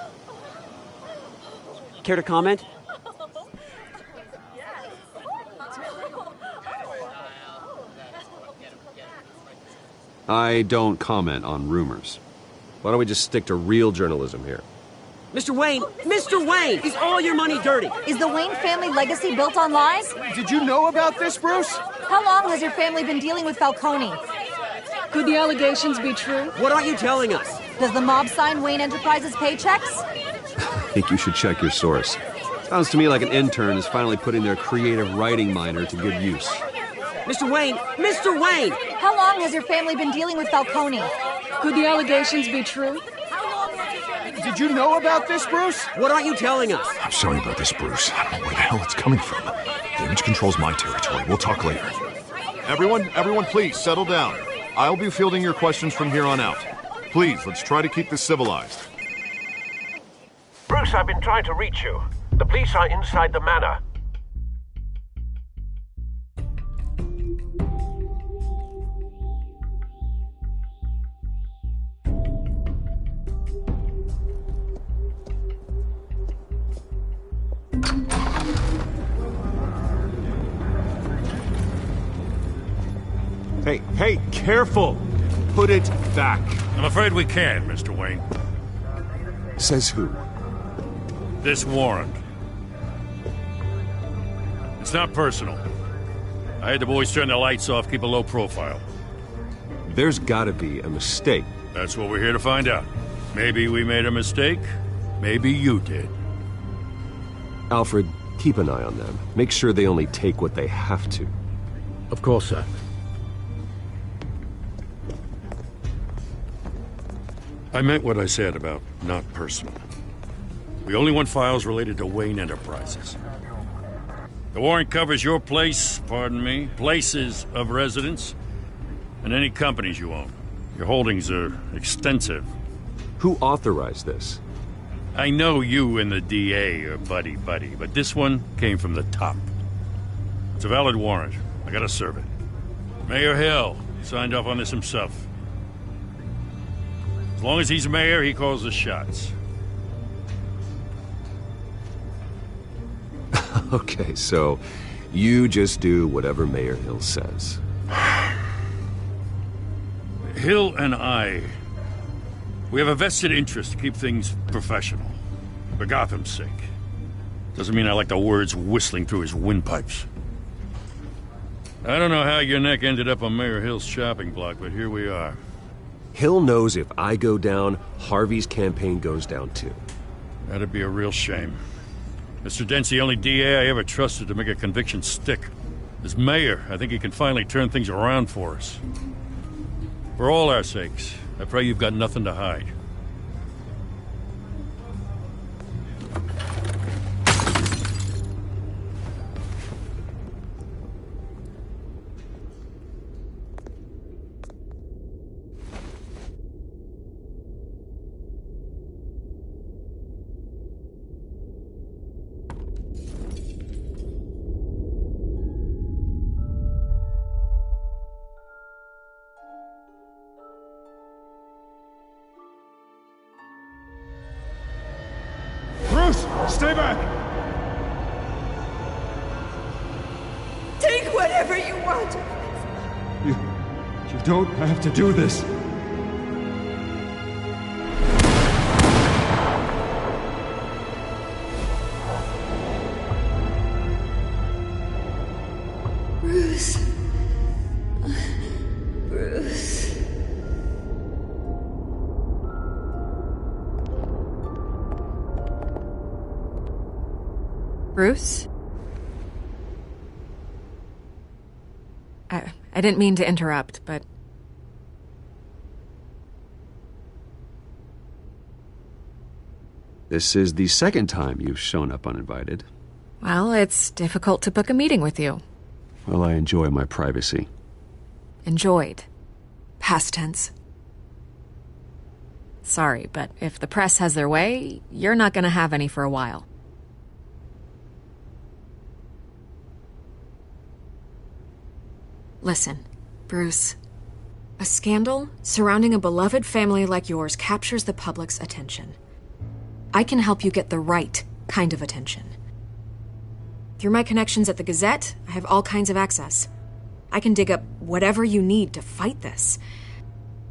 Care to comment? I don't comment on rumors. Why don't we just stick to real journalism here? Mr. Wayne, is all your money dirty? Is the Wayne family legacy built on lies? Did you know about this, Bruce? How long has your family been dealing with Falcone? Could the allegations be true? What aren't you telling us? Does the mob sign Wayne Enterprises paychecks? I think you should check your source. Sounds to me like an intern is finally putting their creative writing minor to good use. Mr. Wayne! How long has your family been dealing with Falcone? Could the allegations be true? Did you know about this, Bruce? What aren't you telling us? I'm sorry about this, Bruce. I don't know where the hell it's coming from. Damage control's my territory. We'll talk later. Everyone, please, settle down. I'll be fielding your questions from here on out. Please, let's try to keep this civilized. Bruce, I've been trying to reach you. The police are inside the manor. Hey, careful! Put it back. I'm afraid we can't, Mr. Wayne. Says who? This warrant. It's not personal. I had the boys turn the lights off, keep a low profile. There's gotta be a mistake. That's what we're here to find out. Maybe we made a mistake. Maybe you did. Alfred, keep an eye on them. Make sure they only take what they have to. Of course, sir. I meant what I said about not personal. We only want files related to Wayne Enterprises. The warrant covers your places of residence, and any companies you own. Your holdings are extensive. Who authorized this? I know you and the DA are buddy-buddy, but this one came from the top. It's a valid warrant. I gotta serve it. Mayor Hill signed off on this himself. As long as he's mayor, he calls the shots. Okay, so you just do whatever Mayor Hill says. Hill and we have a vested interest to keep things professional. For Gotham's sake. Doesn't mean I like the words whistling through his windpipes. I don't know how your neck ended up on Mayor Hill's shopping block, but here we are. Hill knows if I go down, Harvey's campaign goes down too. That'd be a real shame. Mr. Dent's the only DA I ever trusted to make a conviction stick. As mayor, I think he can finally turn things around for us. For all our sakes, I pray you've got nothing to hide. Stay back! Take whatever you want! You don't have to do this. Bruce. Bruce. Bruce? I didn't mean to interrupt, but... This is the second time you've shown up uninvited. Well, it's difficult to book a meeting with you. Well, I enjoy my privacy. Enjoyed. Past tense. Sorry, but if the press has their way, you're not gonna have any for a while. Listen, Bruce. A scandal surrounding a beloved family like yours captures the public's attention. I can help you get the right kind of attention. Through my connections at the Gazette, I have all kinds of access. I can dig up whatever you need to fight this.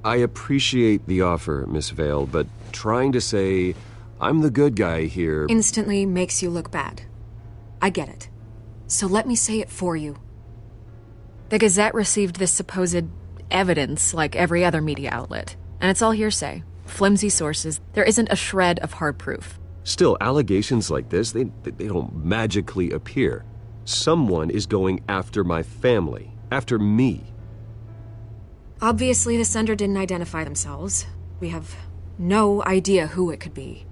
I appreciate the offer, Miss Vale, but trying to say I'm the good guy here instantly makes you look bad. I get it. So let me say it for you. The Gazette received this supposed evidence like every other media outlet, and it's all hearsay. Flimsy sources. There isn't a shred of hard proof. Still, allegations like this, they don't magically appear. Someone is going after my family, after me. Obviously, the sender didn't identify themselves. We have no idea who it could be.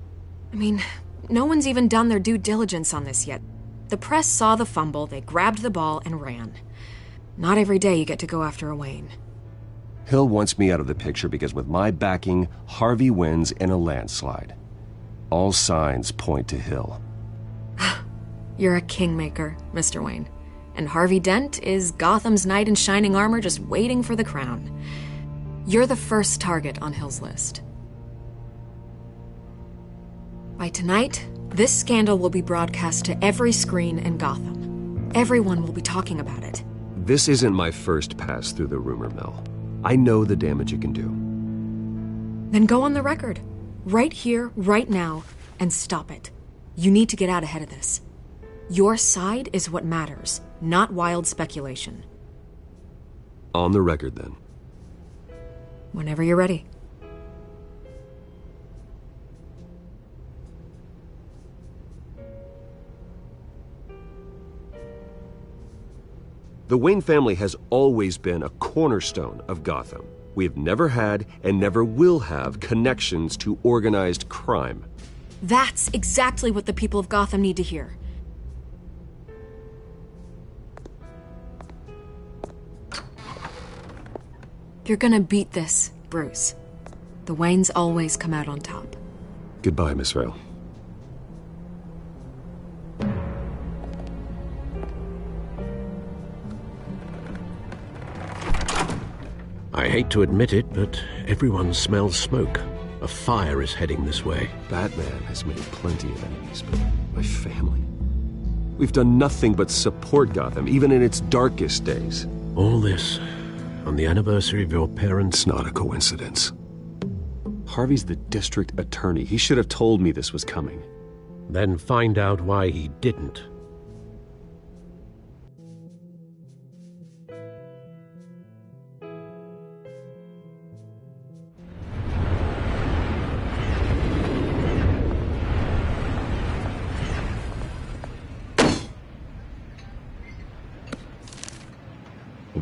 I mean, no one's even done their due diligence on this yet. The press saw the fumble, they grabbed the ball and ran. Not every day you get to go after a Wayne. Hill wants me out of the picture because with my backing, Harvey wins in a landslide. All signs point to Hill. You're a kingmaker, Mr. Wayne. And Harvey Dent is Gotham's knight in shining armor just waiting for the crown. You're the first target on Hill's list. By tonight, this scandal will be broadcast to every screen in Gotham. Everyone will be talking about it. This isn't my first pass through the rumor mill. I know the damage it can do. Then go on the record. Right here, right now, and stop it. You need to get out ahead of this. Your side is what matters, not wild speculation. On the record, then. Whenever you're ready. The Wayne family has always been a cornerstone of Gotham. We have never had and never will have connections to organized crime. That's exactly what the people of Gotham need to hear. You're gonna beat this, Bruce. The Waynes always come out on top. Goodbye, Miss Vale. I hate to admit it, but everyone smells smoke. A fire is heading this way. Batman has made plenty of enemies, but my family... We've done nothing but support Gotham, even in its darkest days. All this on the anniversary of your parents' It's not a coincidence. Harvey's the district attorney. He should have told me this was coming. Then find out why he didn't.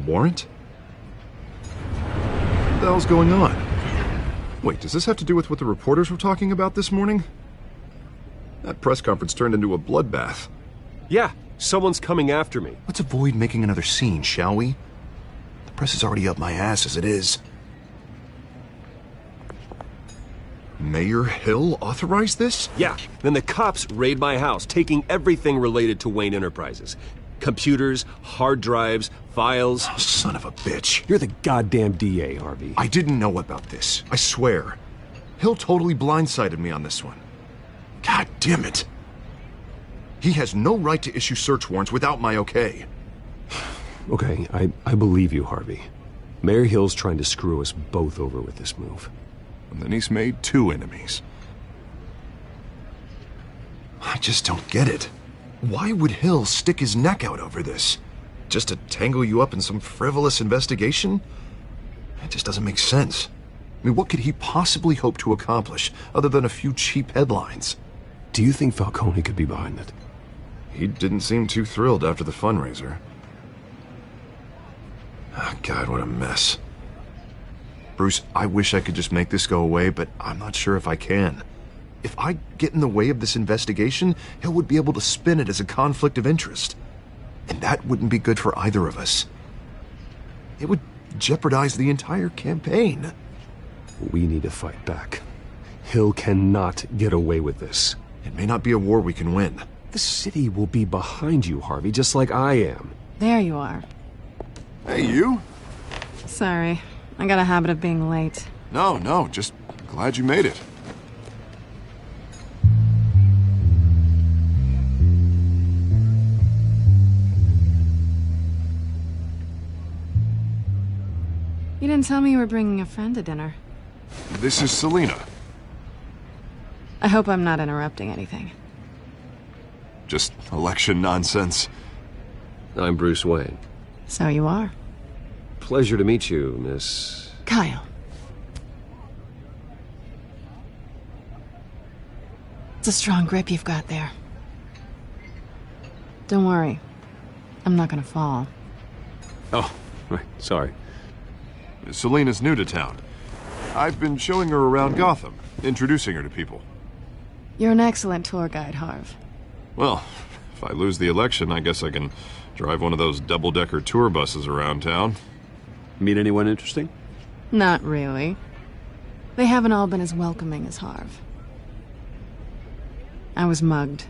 Warrant? What the hell's going on? Wait, does this have to do with what the reporters were talking about this morning? That press conference turned into a bloodbath. Yeah, someone's coming after me. Let's avoid making another scene, shall we? The press is already up my ass as it is. Mayor Hill authorized this? Yeah, then the cops raid my house, taking everything related to Wayne Enterprises. Computers, hard drives, files. Oh, son of a bitch. You're the goddamn DA, Harvey. I didn't know about this. I swear. Hill totally blindsided me on this one. God damn it. He has no right to issue search warrants without my okay. Okay, I believe you, Harvey. Mayor Hill's trying to screw us both over with this move. And then he's made 2 enemies. I just don't get it. Why would Hill stick his neck out over this? Just to tangle you up in some frivolous investigation? It just doesn't make sense. I mean, what could he possibly hope to accomplish other than a few cheap headlines? Do you think Falcone could be behind it? He didn't seem too thrilled after the fundraiser. Oh, God, what a mess. Bruce, I wish I could just make this go away, but I'm not sure if I can. If I get in the way of this investigation, Hill would be able to spin it as a conflict of interest. And that wouldn't be good for either of us. It would jeopardize the entire campaign. We need to fight back. Hill cannot get away with this. It may not be a war we can win. The city will be behind you, Harvey, just like I am. There you are. Hey, you? Sorry. I got a habit of being late. No, just glad you made it. You didn't tell me you were bringing a friend to dinner. This is Selina. I hope I'm not interrupting anything. Just election nonsense. I'm Bruce Wayne. So you are. Pleasure to meet you, Miss... Kyle. It's a strong grip you've got there. Don't worry. I'm not gonna fall. Oh, right. Sorry. Selina's new to town. I've been showing her around Gotham, introducing her to people. You're an excellent tour guide, Harv. Well, if I lose the election, I guess I can drive one of those double-decker tour buses around town. Meet anyone interesting? Not really. They haven't all been as welcoming as Harv. I was mugged.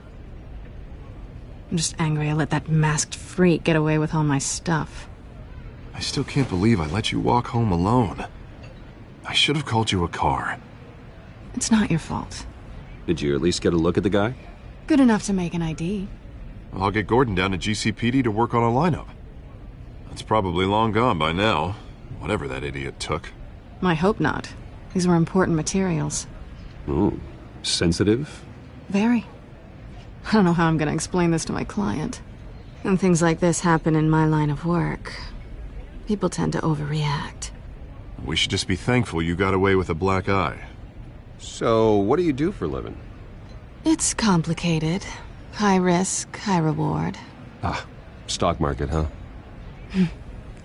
I'm just angry I let that masked freak get away with all my stuff. I still can't believe I let you walk home alone. I should have called you a car. It's not your fault. Did you at least get a look at the guy? Good enough to make an ID. I'll get Gordon down to GCPD to work on a lineup. It's probably long gone by now, whatever that idiot took. I hope not. These were important materials. Ooh, sensitive? Very. I don't know how I'm gonna explain this to my client. And things like this happen in my line of work. People tend to overreact. We should just be thankful you got away with a black eye. So, what do you do for a living? It's complicated. High risk, high reward. Ah, stock market, huh?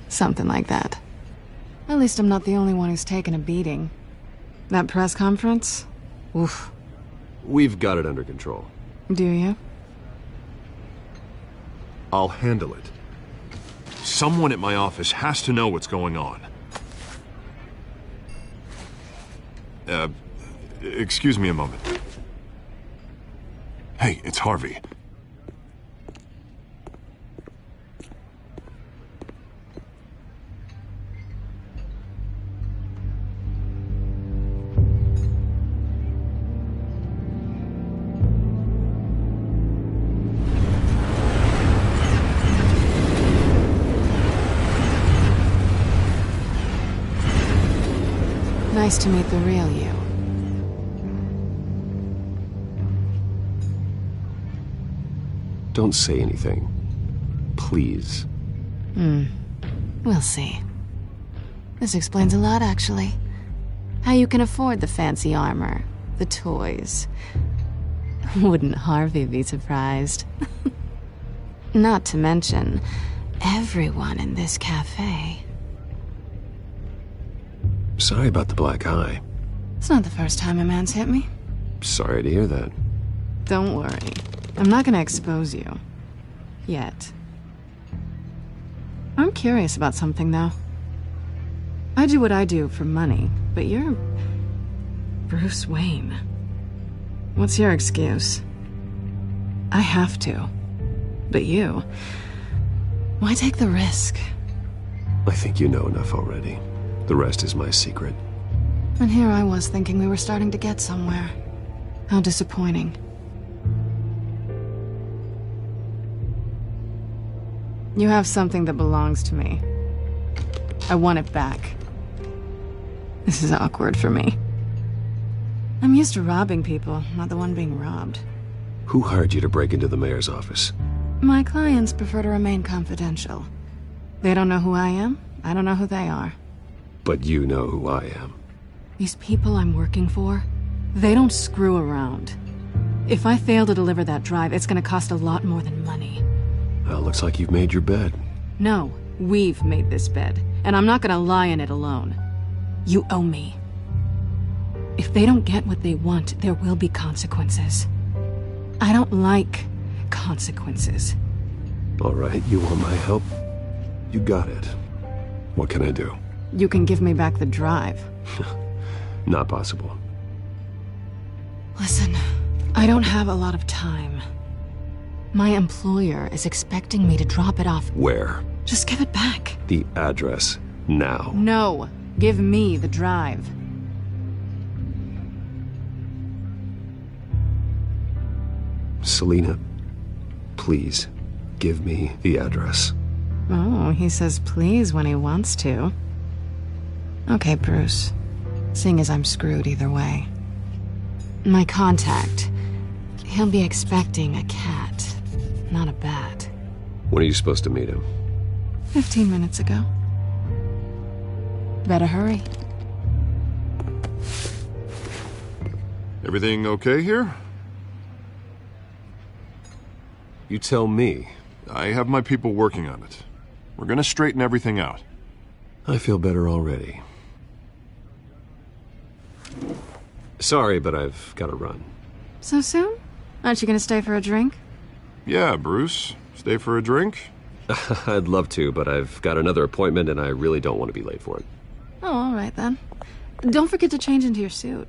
Something like that. At least I'm not the only one who's taken a beating. That press conference? Oof. We've got it under control. Do you? I'll handle it. Someone at my office has to know what's going on. Excuse me a moment. Hey, it's Harvey. Nice to meet the real you. Don't say anything. Please. We'll see. This explains a lot, actually. How you can afford the fancy armor, the toys. Wouldn't Harvey be surprised? Not to mention, everyone in this cafe. Sorry about the black eye. It's not the first time a man's hit me. Sorry to hear that. Don't worry. I'm not gonna expose you. Yet. I'm curious about something, though. I do what I do for money, but you're... Bruce Wayne. What's your excuse? I have to. But you... Why take the risk? I think you know enough already. The rest is my secret. And here I was thinking we were starting to get somewhere. How disappointing. You have something that belongs to me. I want it back. This is awkward for me. I'm used to robbing people, not the one being robbed. Who hired you to break into the mayor's office? My clients prefer to remain confidential. They don't know who I am, I don't know who they are. But you know who I am. These people I'm working for, they don't screw around. If I fail to deliver that drive, it's gonna cost a lot more than money. Well, looks like you've made your bed. No, we've made this bed, and I'm not gonna lie in it alone. You owe me. If they don't get what they want, there will be consequences. I don't like consequences. All right, you want my help? You got it. What can I do? You can give me back the drive. Not possible. Listen, I don't have a lot of time. My employer is expecting me to drop it off. Where? Just give it back. The address, now. No, give me the drive. Selina, please, give me the address. Oh, he says please when he wants to. Okay, Bruce. Seeing as I'm screwed either way. My contact. He'll be expecting a cat, not a bat. When are you supposed to meet him? 15 minutes ago. Better hurry. Everything okay here? You tell me. I have my people working on it. We're gonna straighten everything out. I feel better already. Sorry, but I've got to run. So soon? Aren't you gonna stay for a drink? Yeah, Bruce. Stay for a drink? I'd love to, but I've got another appointment and I really don't want to be late for it. Oh, all right then. Don't forget to change into your suit.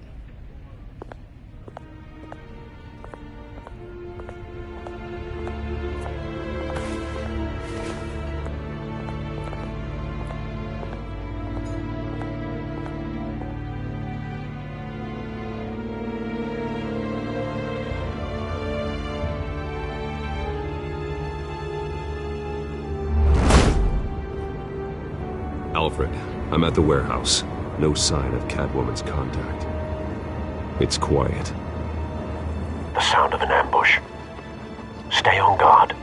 Alfred, I'm at the warehouse. No sign of Catwoman's contact. It's quiet. The sound of an ambush. Stay on guard.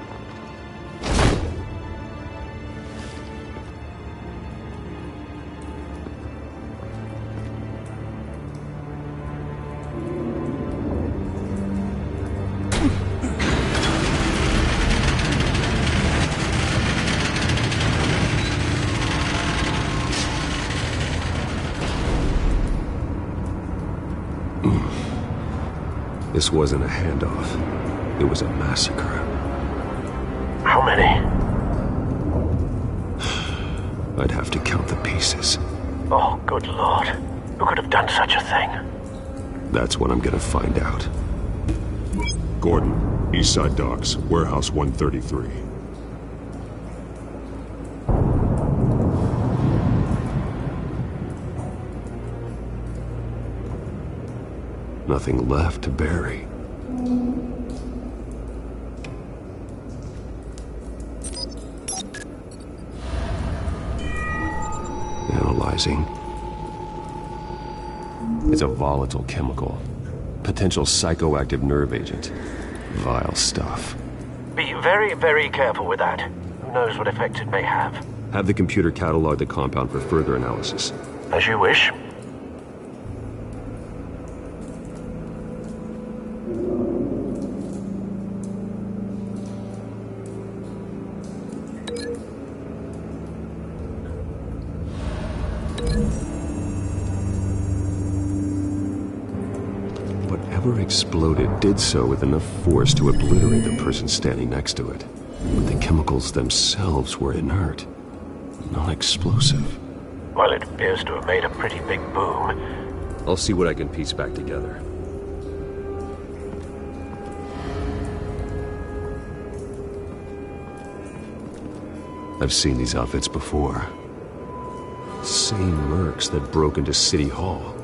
This wasn't a handoff. It was a massacre. How many? I'd have to count the pieces. Oh, good Lord. Who could have done such a thing? That's what I'm gonna find out. Gordon, Eastside Docks, Warehouse 133. Nothing left to bury. Analyzing. It's a volatile chemical. Potential psychoactive nerve agent. Vile stuff. Be very, very careful with that. Who knows what effect it may have. Have the computer catalog the compound for further analysis. As you wish. Whatever exploded did so with enough force to obliterate the person standing next to it. But the chemicals themselves were inert, non-explosive. Well, it appears to have made a pretty big boom. I'll see what I can piece back together. I've seen these outfits before. Same mercs that broke into City Hall.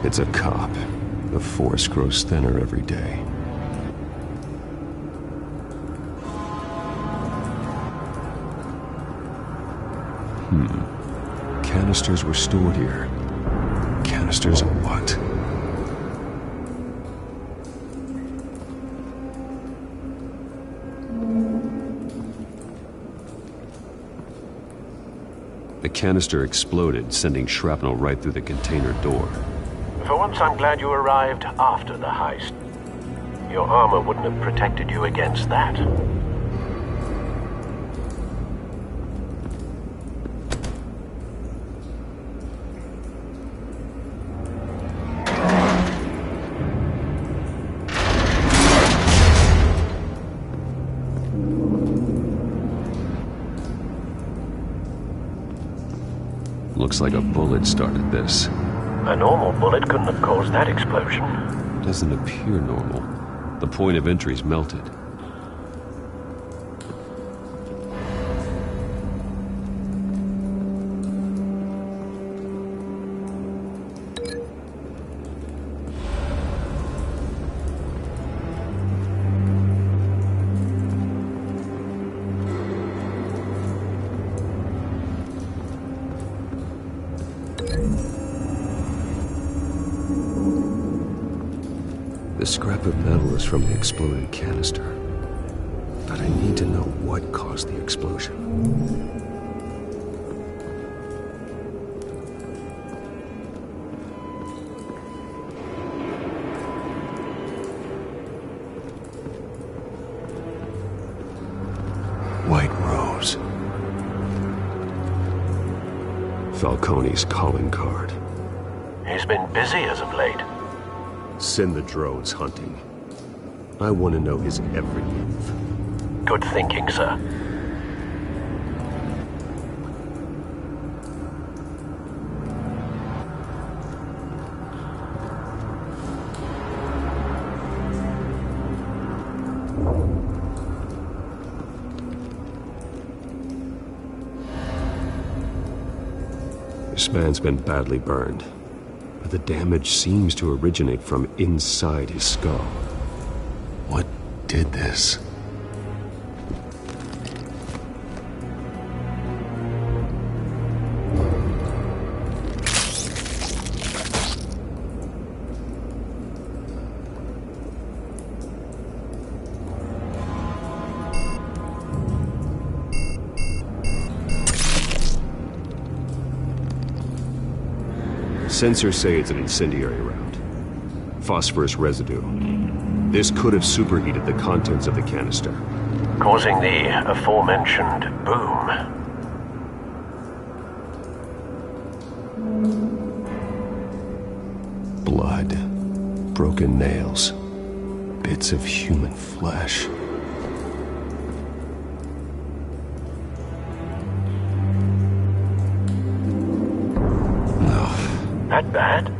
It's a cop. The force grows thinner every day. Canisters were stored here. Canisters of what? The canister exploded, sending shrapnel right through the container door. For once, I'm glad you arrived after the heist. Your armor wouldn't have protected you against that. Looks like a bullet started this. A normal bullet couldn't have caused that explosion. Doesn't appear normal. The point of entry's melted. The scrap of metal is from the exploded canister. But I need to know what caused the explosion. White Rose. Falcone's calling card. He's been busy as of late. Send the drones hunting. I want to know his every move. Good thinking, sir. This man's been badly burned. But the damage seems to originate from inside his skull. What did this? Sensors say it's an incendiary round. Phosphorus residue. This could have superheated the contents of the canister, causing the aforementioned boom. Blood, broken nails, bits of human flesh. That bad?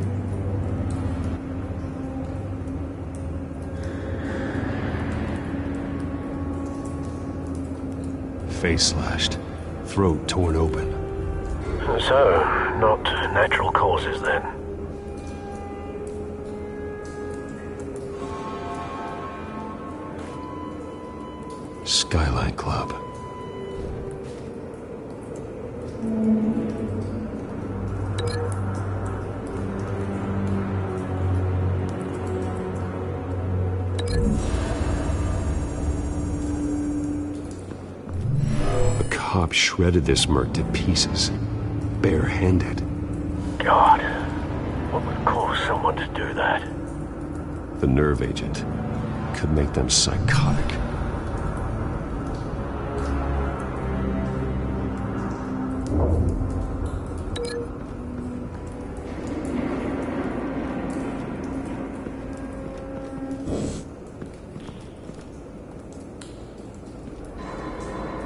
Face slashed, throat torn open. So, not natural causes then. Skyline Club. Cop shredded this merc to pieces, bare-handed. God, what would cause someone to do that? The nerve agent could make them psychotic.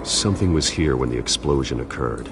Something was here when the explosion occurred.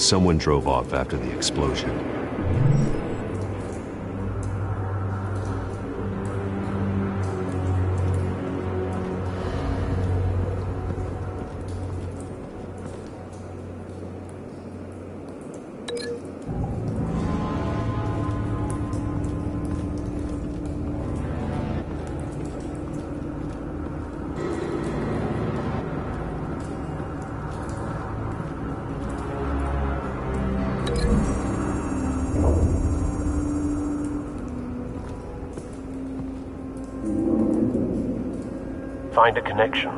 someone drove off after the explosion. Find a connection.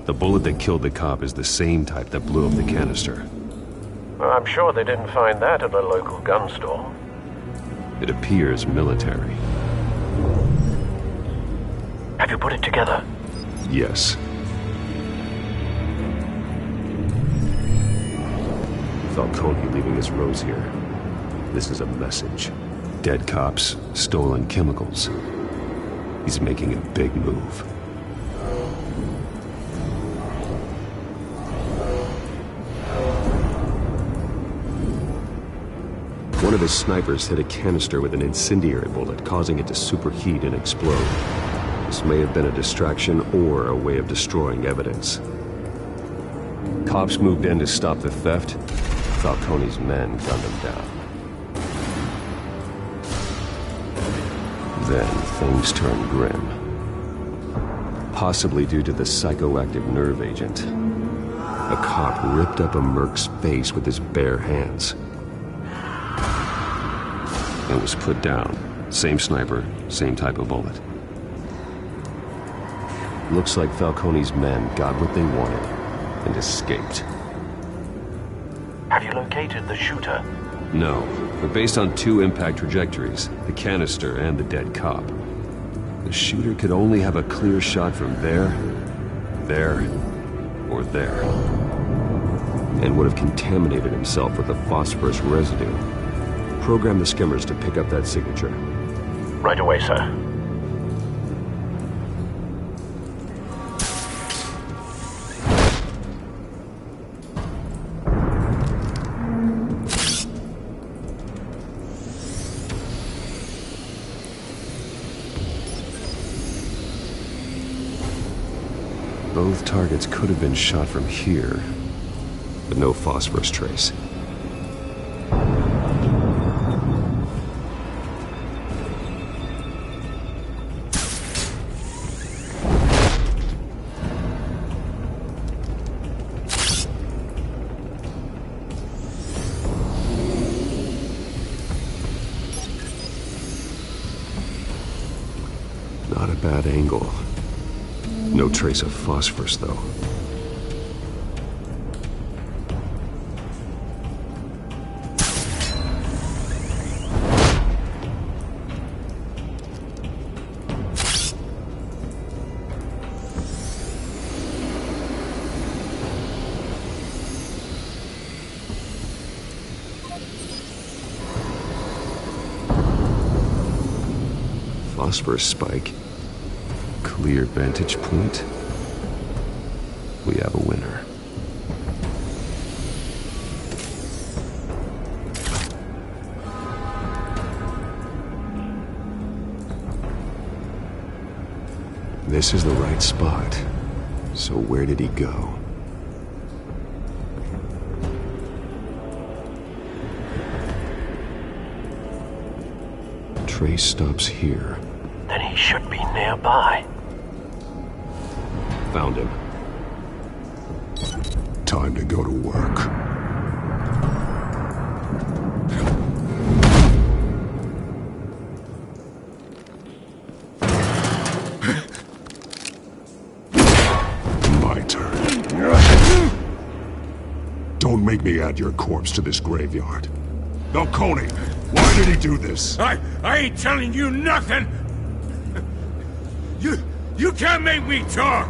The bullet that killed the cop is the same type that blew up the canister. Well, I'm sure they didn't find that at a local gun store. It appears military. Have you put it together? Yes. Falcone leaving his rose here. This is a message. Dead cops, stolen chemicals. He's making a big move. One of his snipers hit a canister with an incendiary bullet, causing it to superheat and explode. This may have been a distraction or a way of destroying evidence. Cops moved in to stop the theft. Falcone's men gunned him down. Then things turned grim. Possibly due to the psychoactive nerve agent. A cop ripped up a merc's face with his bare hands. And was put down. Same sniper, same type of bullet. Looks like Falcone's men got what they wanted and escaped. Have you located the shooter? No, but based on two impact trajectories, the canister and the dead cop, the shooter could only have a clear shot from there, or there. And would have contaminated himself with the phosphorus residue. Program the skimmers to pick up that signature. Right away, sir. Both targets could have been shot from here, but no phosphorus trace. Not a bad angle. No trace of phosphorus, though. Phosphorus spike. Clear vantage point. We have a winner. This is the right spot. So where did he go? Trace stops here. Then he should be nearby. Found him. Time to go to work. My turn. Don't make me add your corpse to this graveyard. Falcone, why did he do this? I ain't telling you nothing! You can't make me talk!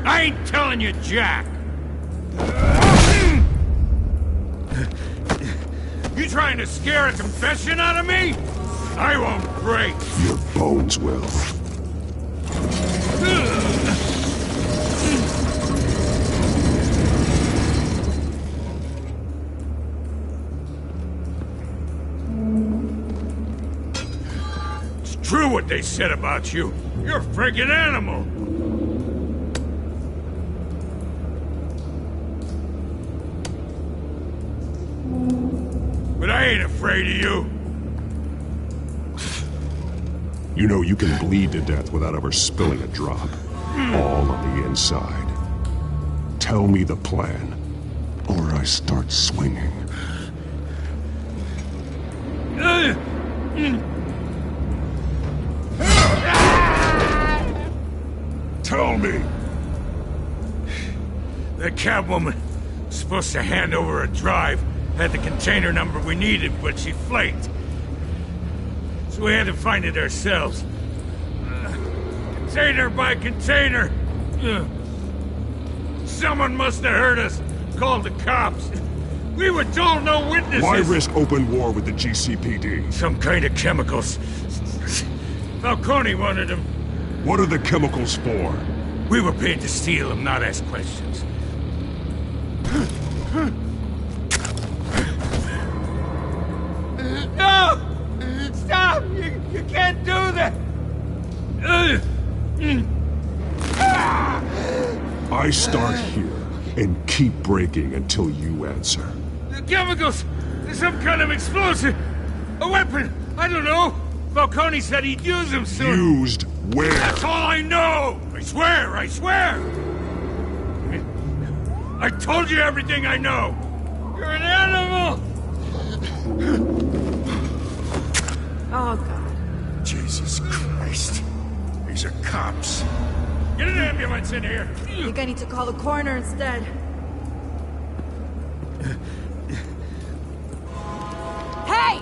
I ain't telling you, Jack! You trying to scare a confession out of me? I won't break. Your bones will. It's true what they said about you. You're a friggin' animal. But I ain't afraid of you. You know you can bleed to death without ever spilling a drop. All on the inside. Tell me the plan, or I start swinging. Tell me. That Catwoman was supposed to hand over a drive. Had the container number we needed, but she flaked. So we had to find it ourselves. Container by container. Someone must have heard us. Called the cops. We were told no witnesses. Why risk open war with the GCPD? Some kind of chemicals. Falcone wanted them. What are the chemicals for? We were paid to steal them, not ask questions. No! Stop! You can't do that! I start here and keep breaking until you answer. The chemicals! Some kind of explosive! A weapon! I don't know! Falcone said he'd use them soon! Used where? That's all I know! I swear! I swear! I told you everything I know! You're an animal! Oh, God. Jesus Christ. These are cops. Get an ambulance in here! I think I need to call the coroner instead. Hey!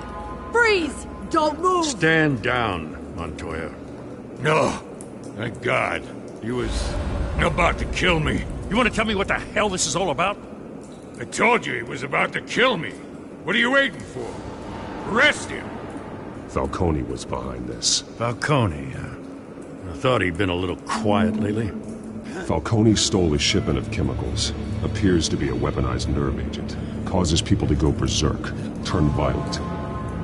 Freeze! Don't move! Stand down, Montoya. No. Thank God. He was about to kill me. You want to tell me what the hell this is all about? I told you he was about to kill me. What are you waiting for? Arrest him! Falcone was behind this. Falcone, I thought he'd been a little quiet lately. Falcone stole a shipment of chemicals. Appears to be a weaponized nerve agent. Causes people to go berserk, turn violent.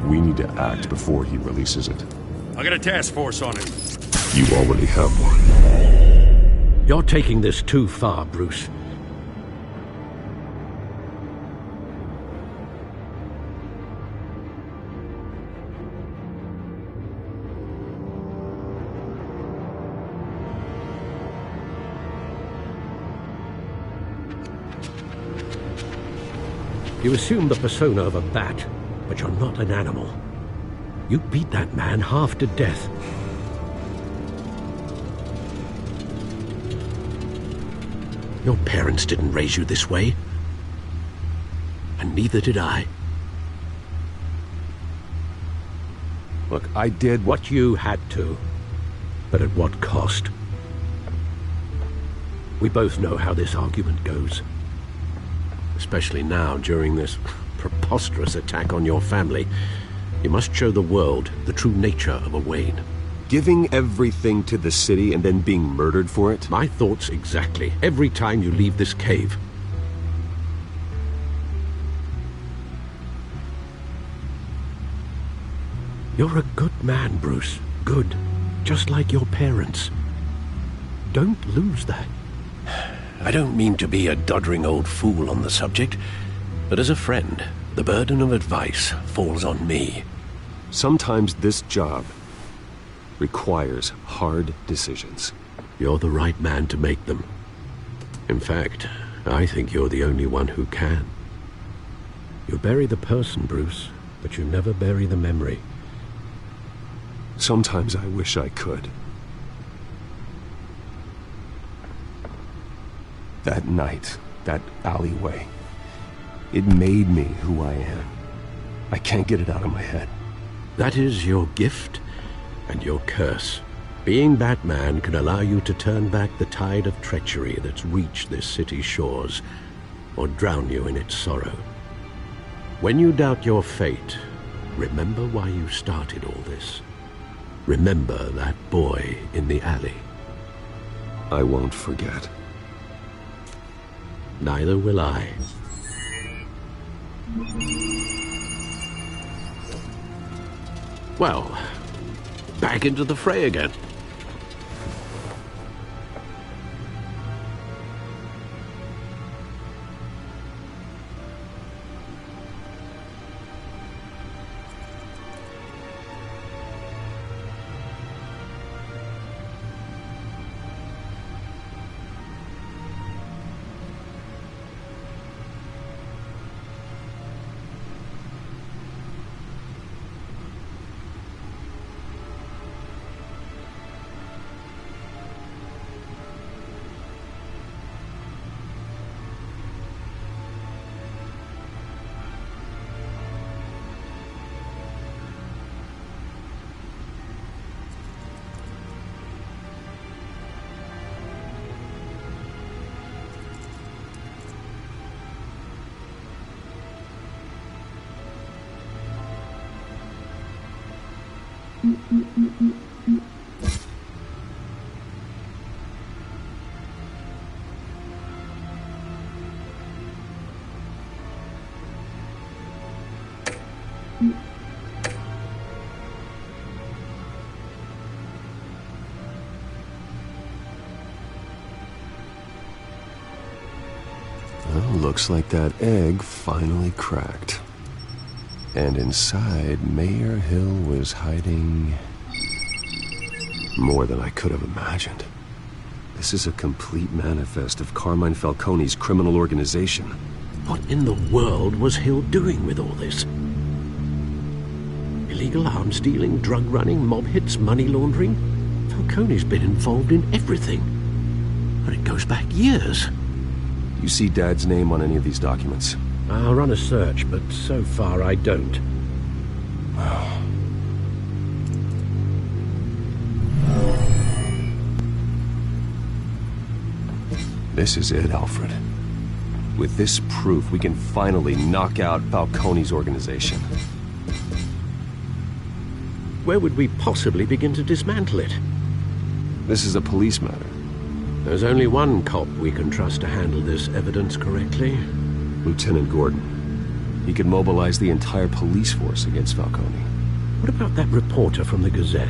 We need to act before he releases it. I got a task force on it. You already have one. You're taking this too far, Bruce. You assume the persona of a bat, but you're not an animal. You beat that man half to death. Your parents didn't raise you this way. And neither did I. Look, I did what you had to. But at what cost? We both know how this argument goes. Especially now, during this preposterous attack on your family. You must show the world the true nature of a Wayne. Giving everything to the city and then being murdered for it? My thoughts exactly. Every time you leave this cave. You're a good man, Bruce. Good. Just like your parents. Don't lose that. I don't mean to be a doddering old fool on the subject, but as a friend, the burden of advice falls on me. Sometimes this job requires hard decisions. You're the right man to make them. In fact, I think you're the only one who can. You bury the person, Bruce, but you never bury the memory. Sometimes I wish I could. That night, that alleyway, it made me who I am. I can't get it out of my head. That is your gift and your curse. Being Batman can allow you to turn back the tide of treachery that's reached this city's shores, or drown you in its sorrow. When you doubt your fate, Remember why you started all this. Remember that boy in the alley. I won't forget. Neither will I. Well, back into the fray again. Well, looks like that egg finally cracked. And inside, Mayor Hill was hiding more than I could have imagined. This is a complete manifest of Carmine Falcone's criminal organization. What in the world was Hill doing with all this? Illegal arms dealing, drug running, mob hits, money laundering? Falcone's been involved in everything. And it goes back years. You see Dad's name on any of these documents? I'll run a search, but so far I don't. This is it, Alfred. With this proof, we can finally knock out Falcone's organization. Where would we possibly begin to dismantle it? This is a police matter. There's only one cop we can trust to handle this evidence correctly. Lieutenant Gordon. He could mobilize the entire police force against Falcone. What about that reporter from the Gazette?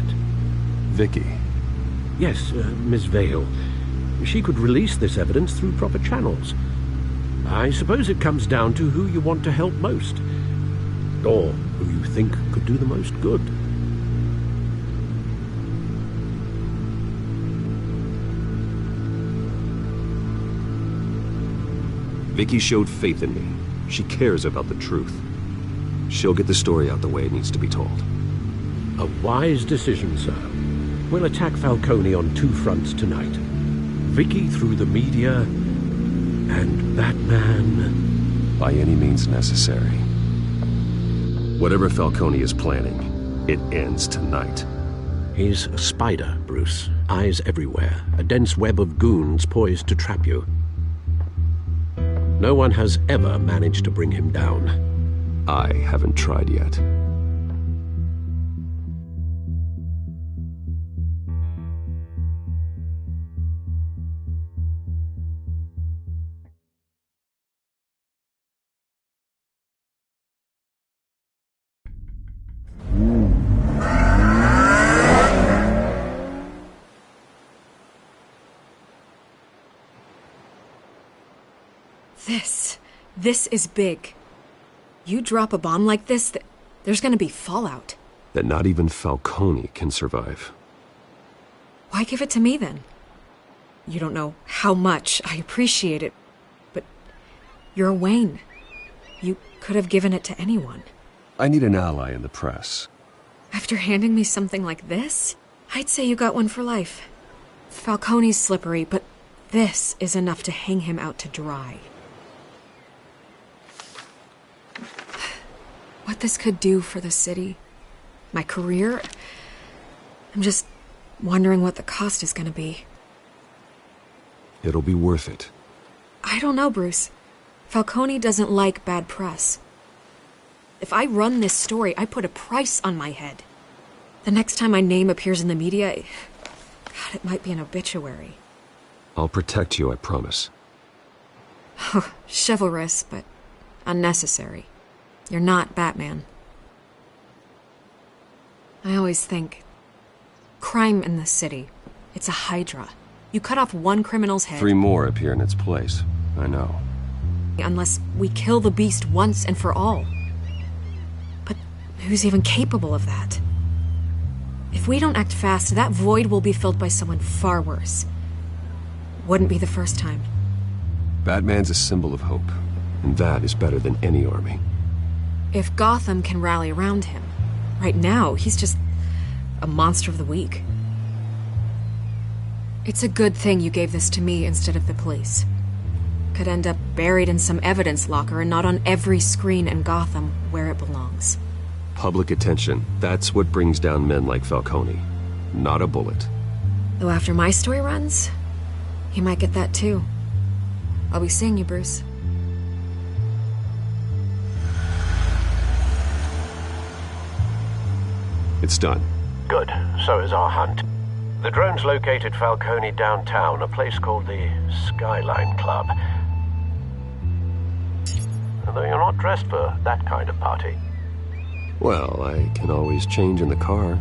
Vicky. Yes, Miss Vale. She could release this evidence through proper channels. I suppose it comes down to who you want to help most. Or who you think could do the most good. Vicky showed faith in me. She cares about the truth. She'll get the story out the way it needs to be told. A wise decision, sir. We'll attack Falcone on two fronts tonight. Vicky through the media, and Batman... by any means necessary. Whatever Falcone is planning, it ends tonight. He's a spider, Bruce. Eyes everywhere. A dense web of goons poised to trap you. No one has ever managed to bring him down. I haven't tried yet. This is big. You drop a bomb like this, there's gonna be fallout. That not even Falcone can survive. Why give it to me, then? You don't know how much I appreciate it, but you're Wayne. You could have given it to anyone. I need an ally in the press. After handing me something like this, I'd say you got one for life. Falcone's slippery, but this is enough to hang him out to dry. What this could do for the city, my career, I'm just wondering what the cost is going to be. It'll be worth it. I don't know, Bruce. Falcone doesn't like bad press. If I run this story, I put a price on my head. The next time my name appears in the media, God, it might be an obituary. I'll protect you, I promise. Chivalrous, but unnecessary. You're not Batman. I always think, crime in this city, it's a hydra. You cut off one criminal's head... 3 more appear in its place. I know. Unless we kill the beast once and for all. But who's even capable of that? If we don't act fast, that void will be filled by someone far worse. Wouldn't be the first time. Batman's a symbol of hope, and that is better than any army. If Gotham can rally around him, right now, he's just a monster of the week. It's a good thing you gave this to me instead of the police. Could end up buried in some evidence locker and not on every screen in Gotham where it belongs. Public attention, that's what brings down men like Falcone. Not a bullet. Though after my story runs, he might get that too. I'll be seeing you, Bruce. It's done. Good. So is our hunt. The drone's located Falcone downtown, a place called the Skyline Club. Although you're not dressed for that kind of party. Well, I can always change in the car.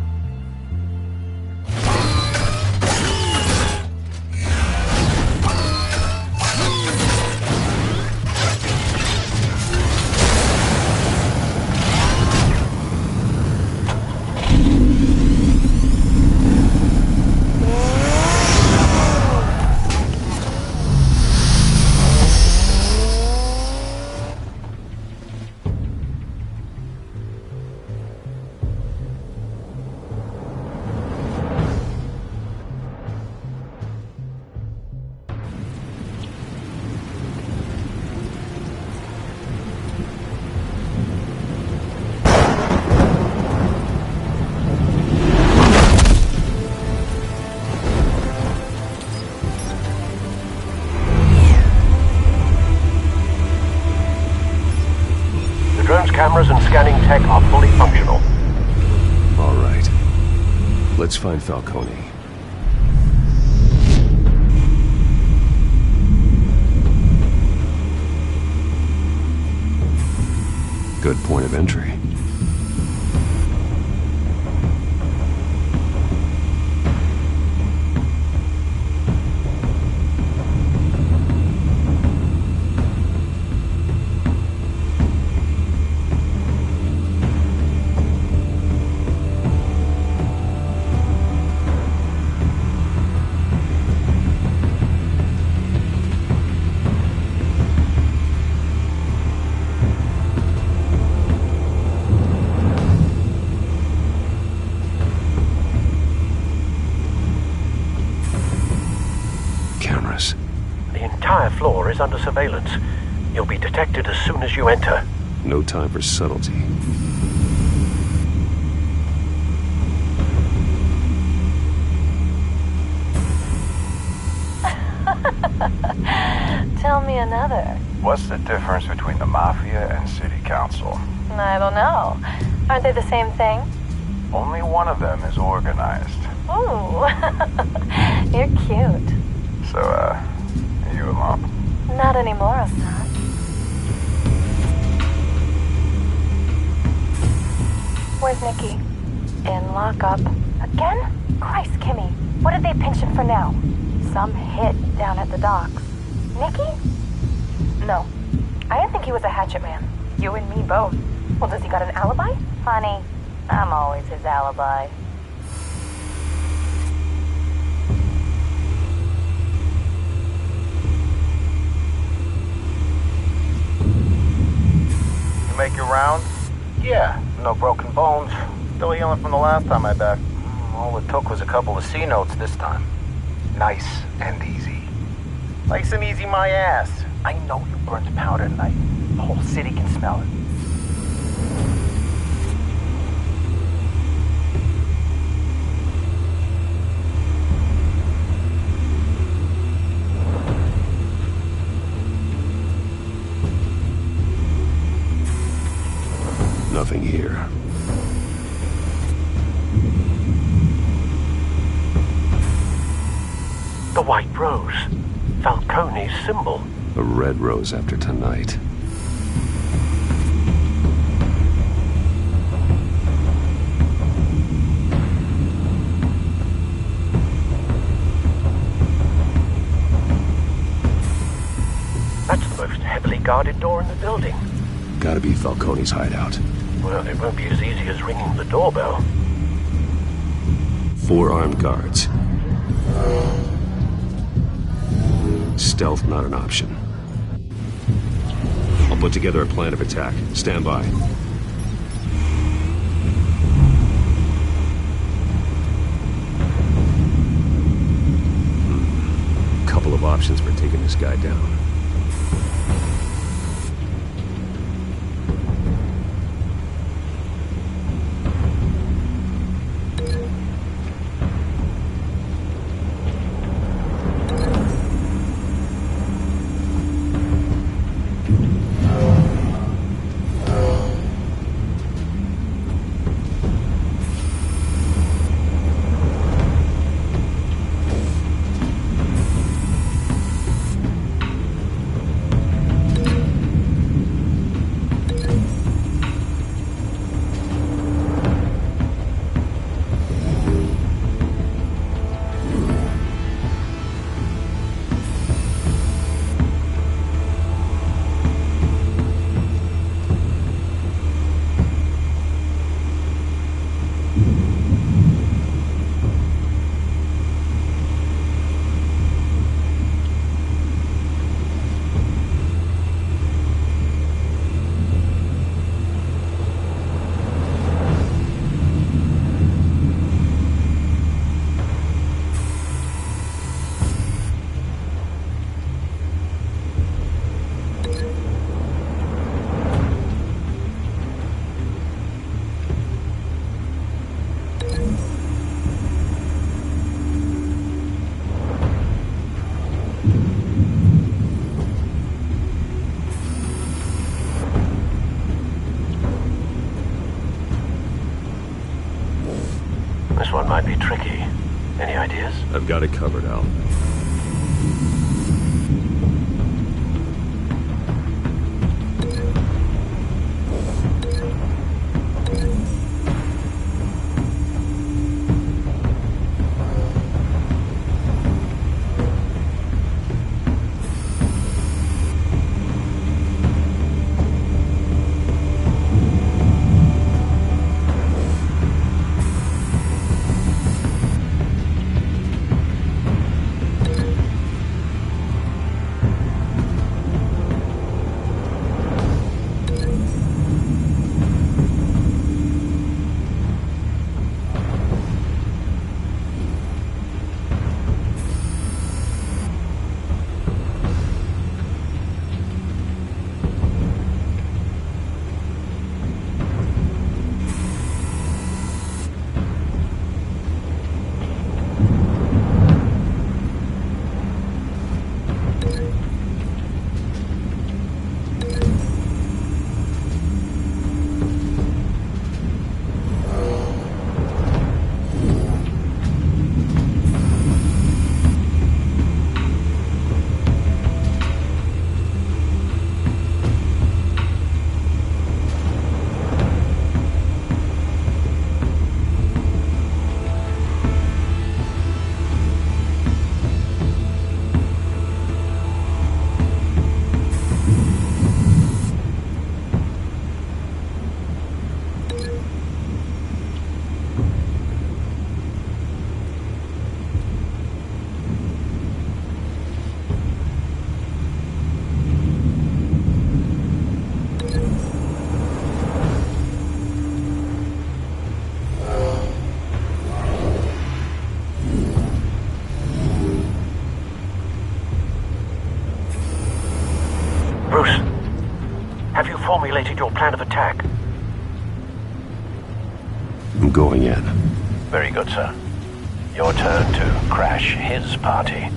Cameras and scanning tech are fully functional. All right. Let's find Falcone. Good point of entry. Floor is under surveillance. You'll be detected as soon as you enter. No time for subtlety. Tell me another. What's the difference between the Mafia and City Council? I don't know. Aren't they the same thing? Only one of them is organized. Ooh. You're cute. So, you alone? Not anymore, Assad. Where's Nikki? In lockup. Again? Christ, Kimmy. What did they pinch him for now? Some hit down at the docks. Nikki? No. I didn't think he was a hatchet man. You and me both. Well, does he got an alibi? Honey, I'm always his alibi. Make your rounds? Yeah, no broken bones. Still healing from the last time I backed. All it took was a couple of C notes this time. Nice and easy. Nice and easy my ass. I know you burnt powder tonight. The whole city can smell it. nothing here. The white rose. Falcone's symbol. A red rose after tonight. That's the most heavily guarded door in the building. Gotta be Falcone's hideout. Well, it won't be as easy as ringing the doorbell. 4 armed guards. Stealth not an option. I'll put together a plan of attack. Stand by. Couple of options for taking this guy down. This one might be tricky. Any ideas? I've got it covered, Al. Have you formulated your plan of attack? I'm going in. Very good, sir. Your turn to crash his party.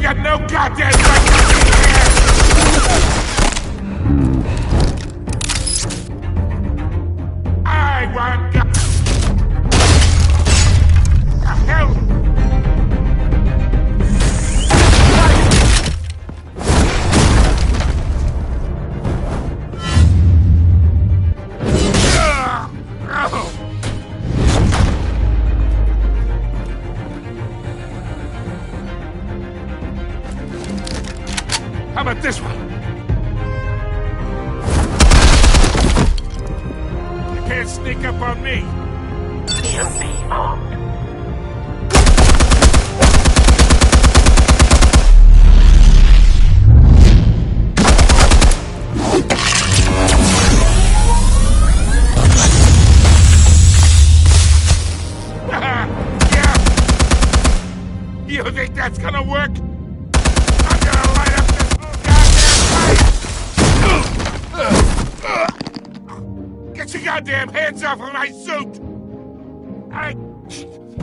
got no goddamn right to be here! I want the hell! How about this one? You can't sneak up on me. EMP armed. Yeah. You think that's gonna work? I'm gonna light up this whole goddamn place! Get your goddamn hands off of my suit!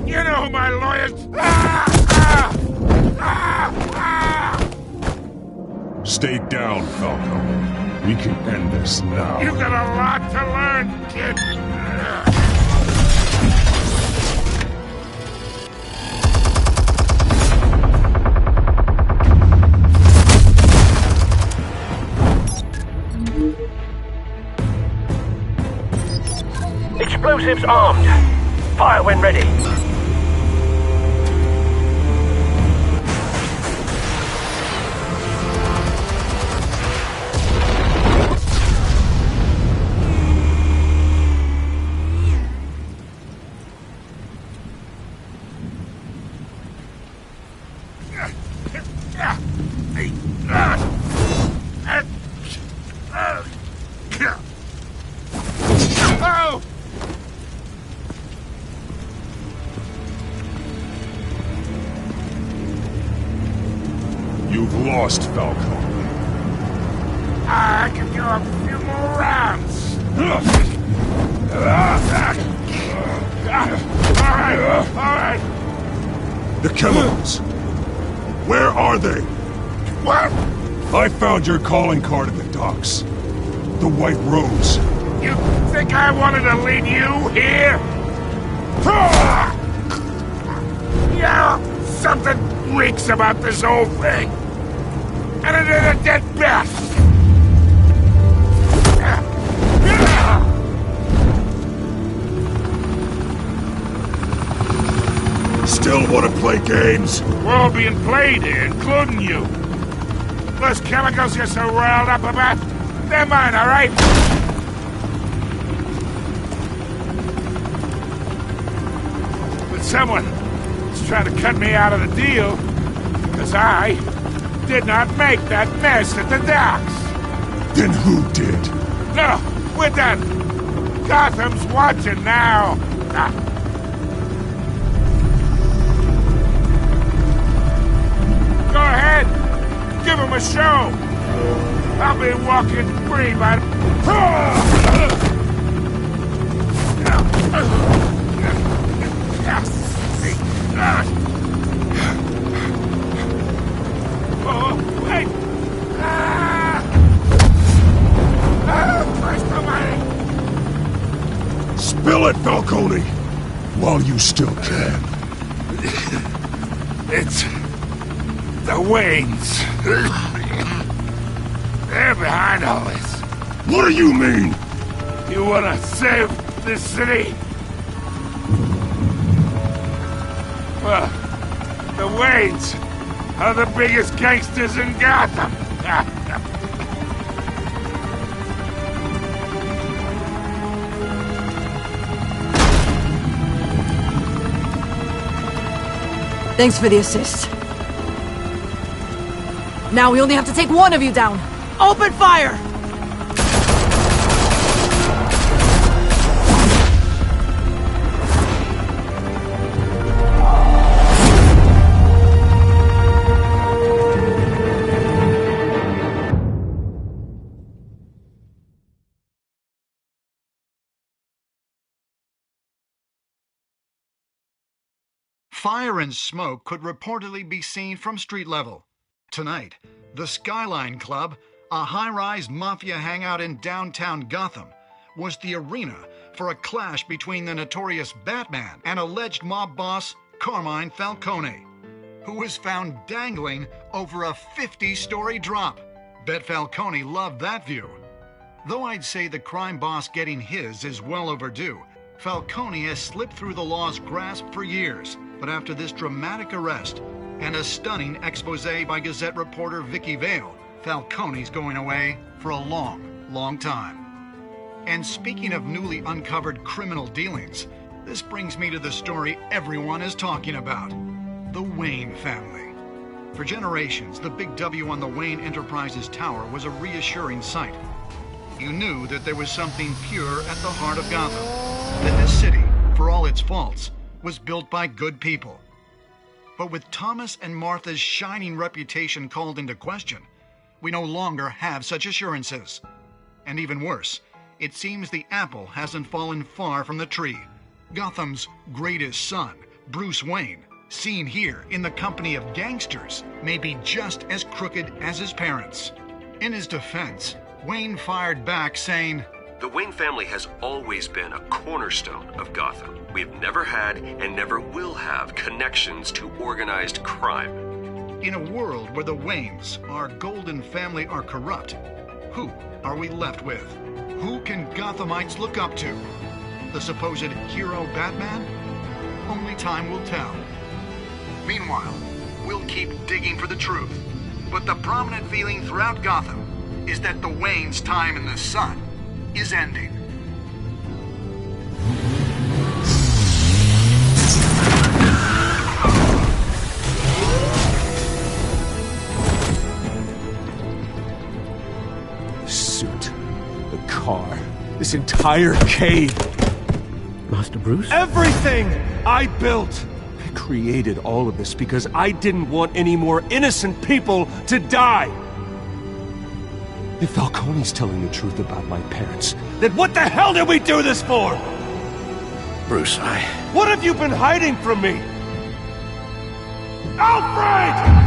You know who my lawyers... Stay down, Falcone. We can end this now. You've got a lot to learn, kid. Explosives armed. Fire when ready. Oh! You've lost, Falcone. I can go a few more rounds. All right. The chemicals. Where are they? What? I found your calling card at the docks. The White Rose. You think I wanted to lead you here? Yeah, something reeks about this whole thing. And it is a dead bat. Still want to play games? We're all being played here, including you. Those chemicals you're so riled up about, they're mine, all right? But someone is trying to cut me out of the deal, because I did not make that mess at the docks. Then who did? No, we're done. Gotham's watching now. Go ahead. Give him a show. I'll be walking free by... Oh, wait! Christ almighty! Spill it, Falcone! While you still can. It's... the Waynes. They're behind all this. What do you mean? You wanna save this city? Well, the Waynes are the biggest gangsters in Gotham. Thanks for the assist. Now we only have to take one of you down. Open fire! Fire and smoke could reportedly be seen from street level. Tonight, the Skyline Club, a high-rise mafia hangout in downtown Gotham, was the arena for a clash between the notorious Batman and alleged mob boss Carmine Falcone, who was found dangling over a 50-story drop. Bet Falcone loved that view. Though I'd say the crime boss getting his is well overdue, Falcone has slipped through the law's grasp for years. But after this dramatic arrest and a stunning expose by Gazette reporter Vicky Vale, Falcone's going away for a long, long time. And speaking of newly uncovered criminal dealings, this brings me to the story everyone is talking about: the Wayne family. For generations, the big W on the Wayne Enterprises Tower was a reassuring sight. You knew that there was something pure at the heart of Gotham, that this city, for all its faults, was built by good people. But with Thomas and Martha's shining reputation called into question, we no longer have such assurances. And even worse, it seems the apple hasn't fallen far from the tree. Gotham's greatest son, Bruce Wayne, seen here in the company of gangsters, may be just as crooked as his parents. In his defense, Wayne fired back saying, "The Wayne family has always been a cornerstone of Gotham. We've never had and never will have connections to organized crime." In a world where the Waynes, our golden family, are corrupt, who are we left with? Who can Gothamites look up to? The supposed hero Batman? Only time will tell. Meanwhile, we'll keep digging for the truth. But the prominent feeling throughout Gotham is that the Waynes' time in the sun is ending. The suit, the car, this entire cave. Master Bruce? Everything I built! I created all of this because I didn't want any more innocent people to die! If Falcone's telling the truth about my parents, then what the hell did we do this for? Bruce, What have you been hiding from me? Alfred!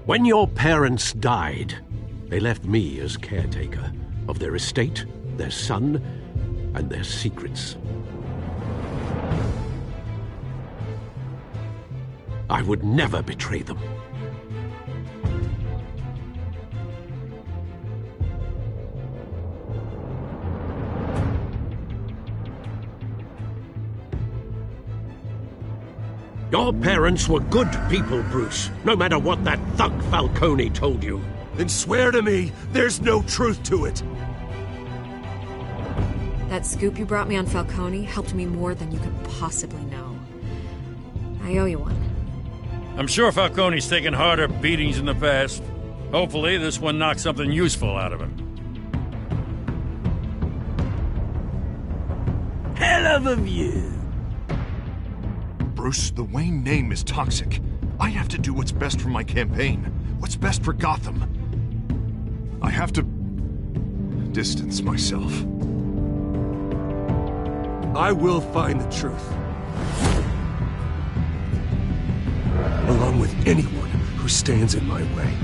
When your parents died, they left me as caretaker of their estate, their son, and their secrets. I would never betray them. Your parents were good people, Bruce, no matter what that thug Falcone told you. Then swear to me there's no truth to it. That scoop you brought me on Falcone helped me more than you could possibly know. I owe you one. I'm sure Falcone's taken harder beatings in the past. Hopefully this one knocks something useful out of him. Hell of a view. Bruce, the Wayne name is toxic. I have to do what's best for my campaign. What's best for Gotham. I have to distance myself. I will find the truth. Along with anyone who stands in my way.